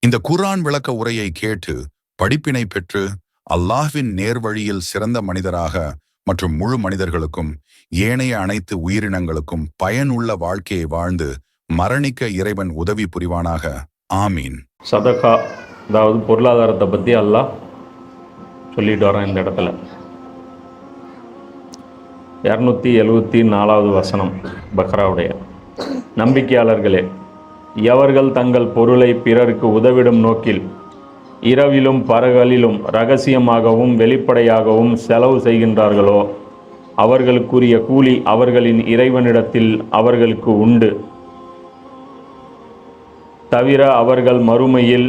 இந்த குர்ஆன் விளக்க உரையை கேட்டு படிப்பினை பெற்று அல்லாஹ்வின் நேர்வழியில் சிறந்த மனிதராக மற்றும் முழு மனிதர்களுக்கும் ஏனைய அனைத்து உயிரினங்களுக்கும் பயனுள்ள வாழ்க்கையை வாழ்ந்து மரணிக்க இறைவன் உதவி புரிவானாக. ஆமீன். சதகா, அதாவது பொருளாதாரத்தை பற்றி அல்லாஹ் சொல்லிட்டு வரான் இந்த இடத்துல. 274வது வசனம் பக்ராவுடைய. நம்பிக்கையாளர்களே, எவர்கள் தங்கள் பொருளை பிறருக்கு உதவிடும் நோக்கில் இரவிலும் பகலிலும் இரகசியமாகவும் வெளிப்படையாகவும் செலவு செய்கின்றார்களோ அவர்களுக்குரிய கூலி அவர்களின் இறைவனிடத்தில் அவர்களுக்கு உண்டு. தவிர அவர்கள் மறுமையில்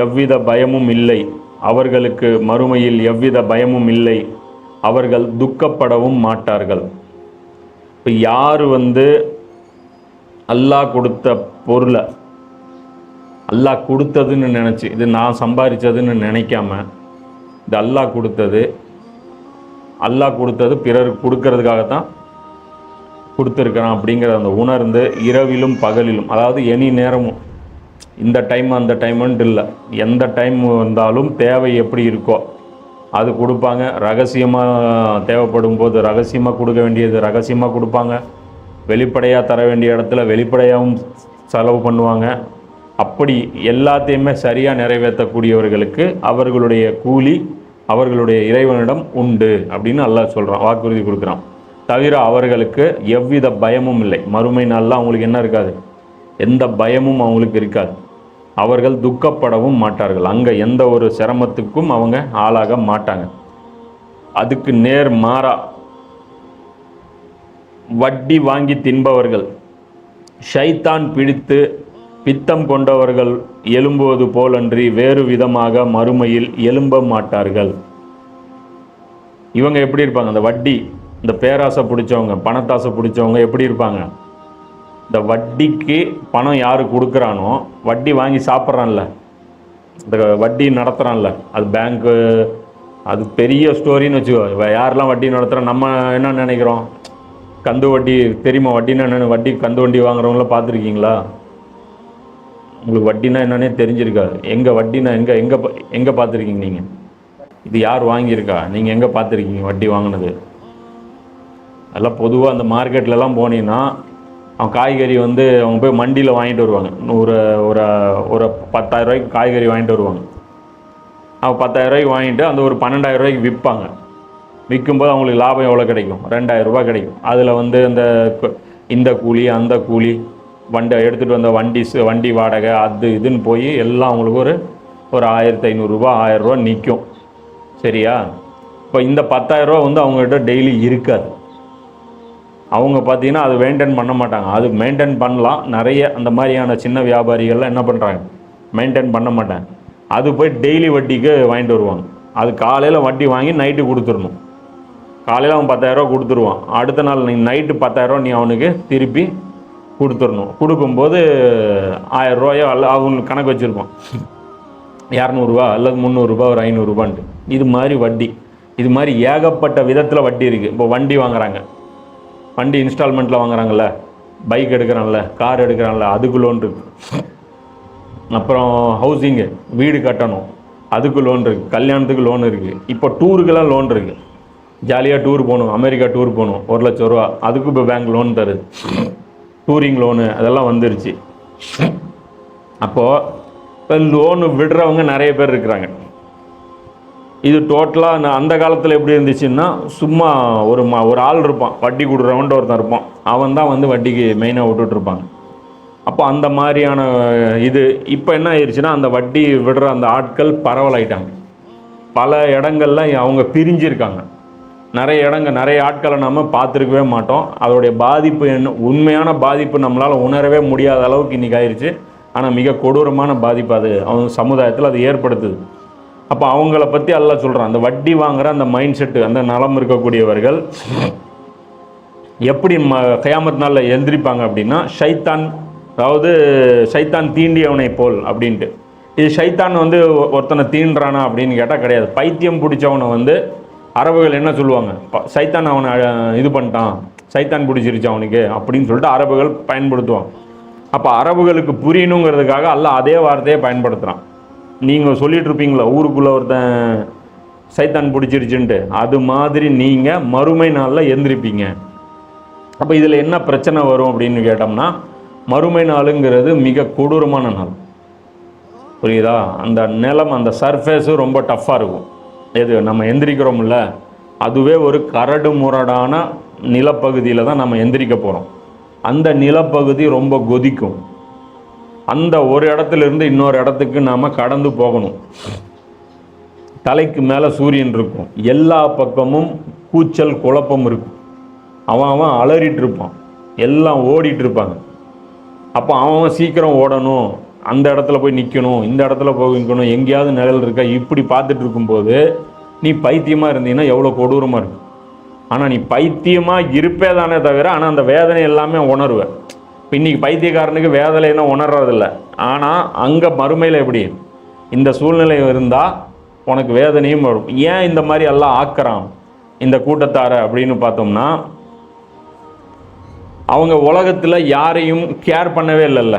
எவ்வித பயமும் இல்லை. அவர்களுக்கு மறுமையில் எவ்வித பயமும் இல்லை. அவர்கள் துக்கப்படவும் மாட்டார்கள். இப்போ யார் அல்லாஹ் கொடுத்த பொருளை அல்லாஹ் கொடுத்ததுன்னு நினச்சி, இது நான் சம்பாதிச்சதுன்னு நினைக்காம, இது அல்லாஹ் கொடுத்தது பிறருக்கு கொடுக்கறதுக்காகத்தான் கொடுத்துருக்கிறான் அப்படிங்கிற அந்த உணர்ந்து இரவிலும் பகலிலும், அதாவது எனி நேரமும், இந்த டைம் அந்த டைமுன்ட்டு இல்லை, எந்த டைம் வந்தாலும் தேவை எப்படி இருக்கோ அது கொடுப்பாங்க. ரகசியமாக தேவைப்படும் போது ரகசியமாக கொடுக்க வேண்டியது ரகசியமாக கொடுப்பாங்க. வெளிப்படையாக தர வேண்டிய இடத்துல வெளிப்படையாகவும் செலவு பண்ணுவாங்க. அப்படி எல்லாத்தையுமே சரியாக நிறைவேற்றக்கூடியவர்களுக்கு அவர்களுடைய கூலி அவர்களுடைய இறைவனிடம் உண்டு அப்படின்னு அல்லாஹ் சொல்கிறான், வாக்குறுதி கொடுக்குறான். தவிர அவர்களுக்கு எவ்வித பயமும் இல்லை. மறுமை நாளில் அவங்களுக்கு என்ன இருக்காது? எந்த பயமும் அவங்களுக்கு இருக்காது. அவர்கள் துக்கப்படவும் மாட்டார்கள். அங்கே எந்த ஒரு சிரமத்துக்கும் அவங்க ஆளாக மாட்டாங்க. அதுக்கு நேர் மாறா வட்டி வாங்கி தின்பவர்கள், ஷைத்தான் பிடித்து பித்தம் கொண்டவர்கள் எழும்புவது போலன்றி வேறு விதமாக மறுமையில் எழும்ப மாட்டார்கள். இவங்க எப்படி இருப்பாங்க? அந்த வட்டி, இந்த பேராசை பிடிச்சவங்க, பணத்தாசை பிடிச்சவங்க எப்படி இருப்பாங்க? இந்த வட்டிக்கு பணம் யார் கொடுக்குறானோ, வட்டி வாங்கி சாப்பிட்றான்ல, இந்த வட்டி நடத்துகிறான்ல, அது பேங்க்கு, அது பெரிய ஸ்டோரின்னு வச்சுக்கோ. யாரெல்லாம் வட்டி நடத்துகிறோம், நம்ம என்ன நினைக்கிறோம்? கந்து வட்டி தெரியுமா? வட்டினா என்னென்னு? வட்டி கந்து வட்டி வாங்குறவங்கள பார்த்துருக்கீங்களா? உங்களுக்கு வட்டினா என்னன்னே தெரிஞ்சிருக்காது. எங்கே வட்டினா எங்கே பார்த்துருக்கீங்க நீங்கள்? இது யார் வாங்கியிருக்கா? நீங்கள் எங்கே பார்த்துருக்கீங்க வட்டி வாங்கினது? அதெல்லாம் பொதுவாக அந்த மார்க்கெட்லலாம் போனீங்கன்னா அவன் காய்கறி அவங்க போய் மண்டியில் வாங்கிட்டு வருவாங்க. ஒரு 10,000 ரூபாய்க்கு காய்கறி வாங்கிட்டு வருவாங்க. அவன் 10,000 ரூபாய்க்கு வாங்கிட்டு அந்த ஒரு 12,000 ரூபாய்க்கு விற்பாங்க. விற்கும்போது அவங்களுக்கு லாபம் எவ்வளோ கிடைக்கும்? 2,000 ரூபாய் கிடைக்கும். அதில் அந்த இந்த கூலி அந்த கூலி, எடுத்துகிட்டு வந்த வண்டி வாடகை, அது இதுன்னு போய் எல்லாம் அவங்களுக்கு ஒரு 1,500 ரூபா 1000 ரூபா நிற்கும். சரியா? இப்போ இந்த 10,000 ரூபா அவங்ககிட்ட டெய்லி இருக்காது. அவங்க பார்த்தீங்கன்னா அது மெயின்டைன் பண்ண மாட்டாங்க. அது மெயின்டைன் பண்ணலாம். நிறைய அந்த மாதிரியான சின்ன வியாபாரிகள்லாம் என்ன பண்ணுறாங்க? மெயின்டைன் பண்ண மாட்டாங்க. அது போய் டெய்லி வட்டிக்கு வாங்கிட்டு வருவாங்க. அது காலையில் வட்டி வாங்கி நைட்டு கொடுத்துடணும். காலையில் அவன் 10,000 ரூபா கொடுத்துருவான். அடுத்த நாள் நீ நைட்டு 10,000 ரூபா நீ அவனுக்கு திருப்பி கொடுத்துடணும். கொடுக்கும்போது 1000 ரூபாயோ அவங்களுக்கு கணக்கு வச்சுருப்பான், 200 ரூபா அல்லது 300 ரூபா, ஒரு 500 ரூபான்ட்டு. இது மாதிரி வட்டி, இது மாதிரி ஏகப்பட்ட விதத்தில் வட்டி இருக்குது. இப்போ வண்டி வாங்குறாங்க, வண்டி இன்ஸ்டால்மெண்ட்டில் வாங்குறாங்கல்ல, பைக் எடுக்கிறான்ல, கார் எடுக்கிறான்ல, அதுக்கு லோன் இருக்குது. அப்புறம் ஹவுசிங்கு, வீடு கட்டணும், அதுக்கு லோன் இருக்குது. கல்யாணத்துக்கு லோன் இருக்குது. இப்போ டூருக்கெல்லாம் லோன் இருக்குது. ஜாலியாக டூர் போகணும், அமெரிக்கா டூர் போகணும், 1 லட்சம் ரூபா, அதுக்கு இப்போ பேங்க் லோன் தருது. டூரிங் லோனு அதெல்லாம் வந்துருச்சு. அப்போது இப்போ லோனு விடுறவங்க நிறைய பேர் இருக்கிறாங்க. இது டோட்டலாக அந்த காலத்தில் எப்படி இருந்துச்சுன்னா, சும்மா ஒரு ஆள் இருப்பான், வட்டி கொடுக்குறவன்ட்டு ஒருத்தன் இருப்பான், அவன் தான் வட்டிக்கு மெயினாக விட்டுட்ருப்பாங்க. அப்போ அந்த மாதிரியான இது இப்போ என்ன ஆயிடுச்சுன்னா, அந்த வட்டி விடுற அந்த ஆட்கள் பரவலாயிட்டாங்க. பல இடங்கள்ல அவங்க பிரிஞ்சிருக்காங்க. நிறைய ஆட்களை நம்ம பார்த்துருக்கவே மாட்டோம். அதோடைய பாதிப்பு என்ன, உண்மையான பாதிப்பு நம்மளால் உணரவே முடியாத அளவுக்கு இன்றைக்கி ஆயிடுச்சு. ஆனால் மிக கொடூரமான பாதிப்பு அது அவங்க சமுதாயத்தில் அது ஏற்படுத்துது. அப்போ அவங்கள பற்றி அல்லாஹ் சொல்கிறான், அந்த வட்டி வாங்குகிற அந்த மைண்ட் செட்டு, அந்த நலம் இருக்கக்கூடியவர்கள் எப்படி கியாமத் நாளில் எந்திரிப்பாங்க அப்படின்னா, ஷைத்தான், அதாவது ஷைத்தான் தீண்டியவனை போல் அப்படின்ட்டு. இது ஷைத்தான் ஒருத்தனை தீண்டுறானா அப்படின்னு கேட்டால் கிடையாது. பைத்தியம் பிடிச்சவனை அரபுகள் என்ன சொல்லுவாங்க? சைத்தான் அவனை இது பண்ணிட்டான், சைத்தான் பிடிச்சிருச்சு அவனுக்கு அப்படின்னு சொல்லிட்டு அரபுகள் பயன்படுத்துவாங்க. அப்போ அரபுகளுக்கு புரியணுங்கிறதுக்காக அல்லாஹ் அதே வார்த்தையை பயன்படுத்துகிறான். நீங்கள் சொல்லிட்டு இருப்பீங்களா ஊருக்குள்ளே ஒருத்தன் சைத்தான் பிடிச்சிருச்சுன்ட்டு, அது மாதிரி நீங்கள் மறுமை நாளில் எந்திரிப்பீங்க. அப்போ இதில் என்ன பிரச்சனை வரும் அப்படின்னு கேட்டோம்னா, மறுமை நாளுங்கிறது மிக கொடூரமான நாள். புரியுதா? அந்த நிலம், அந்த சர்ஃபேஸும் ரொம்ப டஃப்பாக இருக்கும். எது நம்ம எந்திரிக்கிறோம்ல, அதுவே ஒரு கரடு முரடான நிலப்பகுதியில் தான் நம்ம எந்திரிக்க போகிறோம். அந்த நிலப்பகுதி ரொம்ப கொதிக்கும். அந்த ஒரு இடத்துலேருந்து இன்னொரு இடத்துக்கு நாம் கடந்து போகணும். தலைக்கு மேலே சூரியன் இருக்கும், எல்லா பக்கமும் கூச்சல் குழப்பம் இருக்கும். அவன் அலறிட்டு இருப்பான், எல்லாம் ஓடிட்டு இருப்பாங்க. அப்போ அவன் சீக்கிரம் ஓடணும், அந்த இடத்துல போய் நிற்கணும், இந்த இடத்துல போய் நிற்கணும், எங்கேயாவது நிழல் இருக்கா, இப்படி பார்த்துட்டு இருக்கும்போது நீ பைத்தியமாக இருந்தீங்கன்னா எவ்வளோ கொடூரமாக இருக்கும். ஆனால் நீ பைத்தியமாக இருப்பே தானே தவிர, ஆனால் அந்த வேதனை எல்லாமே உணர்வேன். இப்போ இன்றைக்கி பைத்தியக்காரனுக்கு வேதனைன்னா உணர்றதில்ல. ஆனால் அங்கே மறுமையில் எப்படி இந்த சூழ்நிலை இருந்தால் உனக்கு வேதனையும் வரும். ஏன் இந்த மாதிரி எல்லாம் ஆக்குறான் இந்த கூட்டத்தார அப்படின்னு பார்த்தோம்னா, அவங்க உலகத்தில் யாரையும் கேர் பண்ணவே இல்லைல்ல,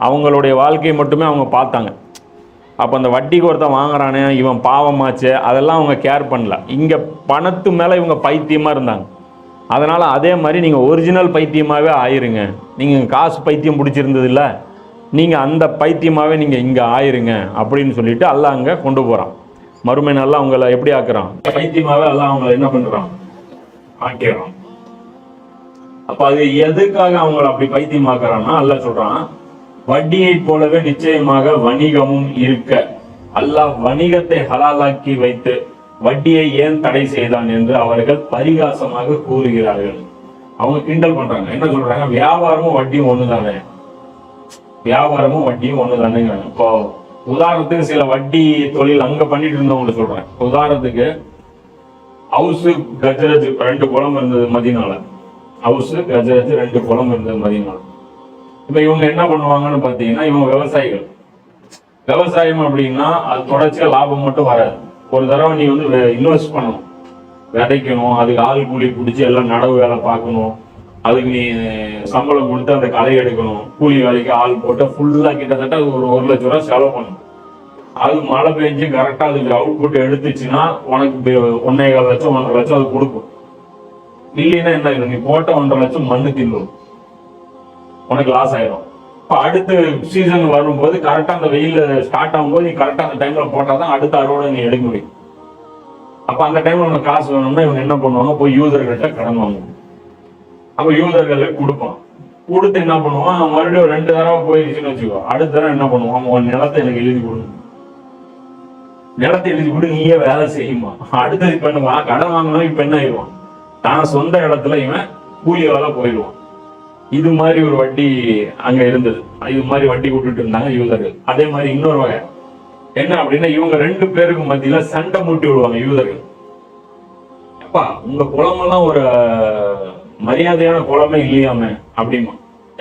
அவங்களுடைய வாழ்க்கையை மட்டுமே அவங்க பார்த்தாங்க. அப்போ அந்த வட்டிக்கு ஒருத்தன் வாங்குறானே, இவன் பாவமாச்சு, அதெல்லாம் அவங்க கேர் பண்ணல. இங்கே பணத்து மேலே இவங்க பைத்தியமாக இருந்தாங்க. அதனால் அதே மாதிரி நீங்கள் ஒரிஜினல் பைத்தியமாகவே ஆயிருங்க. நீங்கள் காசு பைத்தியம் பிடிச்சிருந்தது இல்லை, நீங்கள் அந்த பைத்தியமாகவே நீங்கள் இங்கே ஆயிருங்க அப்படின்னு சொல்லிட்டு அல்லாஹ் அங்கே கொண்டு போகிறான். மறுமை நாளில் அவங்கள எப்படி ஆக்குறான்? பைத்தியமாகவே அல்லாஹ் அவங்கள என்ன பண்ணுறான்? ஆக்கிறான். அப்போ அது எதுக்காக அவங்கள அப்படி பைத்தியமாக்குறான்னா, அல்லாஹ் சொல்கிறான், வட்டியை போலவே நிச்சயமாக வணிகமும் இருக்க அல்லாஹ் வணிகத்தை ஹலாலாக்கி வைத்து வட்டியை ஏன் தடை செய்தான் என்று அவர்கள் பரிகாசமாக கூறுகிறார்கள். அவங்க கிண்டல் பண்றாங்க. என்ன சொல்றாங்க? வியாபாரமும் வட்டியும் ஒண்ணுதானே, வியாபாரமும் வட்டியும் ஒண்ணுதானேங்க. இப்போ உதாரணத்துக்கு சில வட்டி தொழில் அங்க பண்ணிட்டு இருந்தவங்களை சொல்றேன். உதாரணத்துக்கு ஹவுஸ் கஜரஜ் 2 குளம் இருந்தது மதினால. ஹவுஸ் கஜரஜ் 2 குளம் இருந்தது மதினால. இப்ப இவங்க என்ன பண்ணுவாங்கன்னு பாத்தீங்கன்னா, இவங்க விவசாயிகள். விவசாயம் அப்படின்னா அது தொடர்ச்சியா லாபம் மட்டும் வராது. ஒரு தடவை நீ வந்து இன்வெஸ்ட் பண்ணணும், விதைக்கணும், அதுக்கு ஆள் கூலி பிடிச்சி எல்லாம் நடவு வேலை பார்க்கணும், அதுக்கு நீ சம்பளம் கொடுத்து அந்த களை எடுக்கணும், கூலி வேலைக்கு ஆள் போட்டு ஃபுல்லா கிட்டத்தட்ட ஒரு 1 லட்சம் ரூபாய் செலவு பண்ணணும். அது மழை பெஞ்சு கரெக்டா அதுக்கு அவுட்புட் எடுத்துச்சுன்னா உனக்கு 1.25 லட்சம் 1.5 லட்சம் அது கொடுக்கும். இல்லைன்னா என்ன, நீ போட்ட 1.5 லட்சம் மண்ணு தின்னும், உனக்கு லாஸ் ஆயிடும். இப்போ அடுத்த சீசன் வரும்போது கரெக்டாக அந்த வெயில் ஸ்டார்ட் ஆகும்போது நீ கரெக்டாக அந்த டைமில் போட்டால் தான் அடுத்த அறுவடை நீ எடுக்க முடியும். அப்போ அந்த டைமில் உனக்கு காசு வேணும்னா இவங்க என்ன பண்ணுவாங்க? போய் யூசர்கள்ட்ட கடன் வாங்குவாங்க. அப்போ யூசர்களுக்கு கொடுப்பான். கொடுத்து என்ன பண்ணுவான்? மறுபடியும் 2 தடவை போயிருச்சுன்னு வச்சுக்கோ. அடுத்த தடவை என்ன பண்ணுவான்? உன் நிலத்தை எனக்கு எழுதி கொடுக்கணும், நிலத்தை எழுதி கொடு, நீயே வேலை செய்யுமா. அடுத்தது இப்போ என்ன கடன் வாங்கணும், இப்போ என்ன ஆயிடுவான்? தான் சொந்த இடத்துல இவன் கூலி வேலை போயிடுவான். இது மாதிரி ஒரு வட்டி அங்க இருந்தது. இது மாதிரி வட்டி விட்டுட்டு இருந்தாங்க யூதர்கள். அதே மாதிரி இன்னொரு வகை என்ன அப்படின்னா, இவங்க 2 பேருக்கு மத்தியில சண்டை மூட்டி விடுவாங்க யூதர்கள். அப்பா உங்க குளமெல்லாம் ஒரு மரியாதையான குளமே இல்லையாமே அப்படிமா.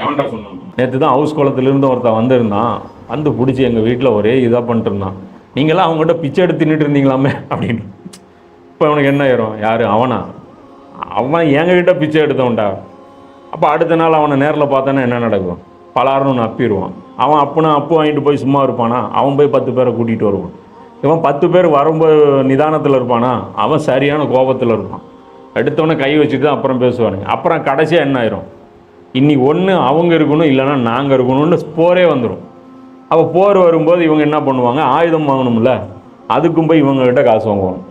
எவன்டா சொன்னாங்க? நேற்று தான் ஹவுஸ் குளத்துல இருந்து ஒருத்தன் வந்திருந்தான், வந்து பிடிச்சி எங்க வீட்டுல ஒரே இதா பண்ணிட்டு இருந்தான். நீங்களாம் அவங்ககிட்ட பிச்சை எடுத்து நின்று இருந்தீங்களாமே அப்படின்னு. இப்போ அவனுக்கு என்ன ஆயிரும்? யாரு அவனா? அவன் எங்ககிட்ட பிச்சை எடுத்தவன்டா. அப்போ அடுத்த நாள் அவனை நேரில் பார்த்தானே என்ன நடக்கும்? பலாருன்னு அப்பிடுவான். அவன் அப்புனா அப்பு வாங்கிட்டு போய் சும்மா இருப்பானா? அவன் போய் 10 பேரை கூட்டிகிட்டு வருவான். இவன் 10 பேர் வரும்போது நிதானத்தில் இருப்பானா? அவன் சரியான கோபத்தில் இருப்பான். எடுத்தவொடனே கை வச்சுட்டு தான் அப்புறம் பேசுவானுங்க. அப்புறம் கடைசியாக என்ன ஆயிரும்? இன்னைக்கு ஒன்று அவங்க இருக்கணும், இல்லைன்னா நாங்கள் இருக்கணும்னு போரே வந்துடும். அப்போ போர் வரும்போது இவங்க என்ன பண்ணுவாங்க? ஆயுதம் வாங்கணும்ல, அதுக்கும் போய் இவங்ககிட்ட காசு வாங்குவாங்க.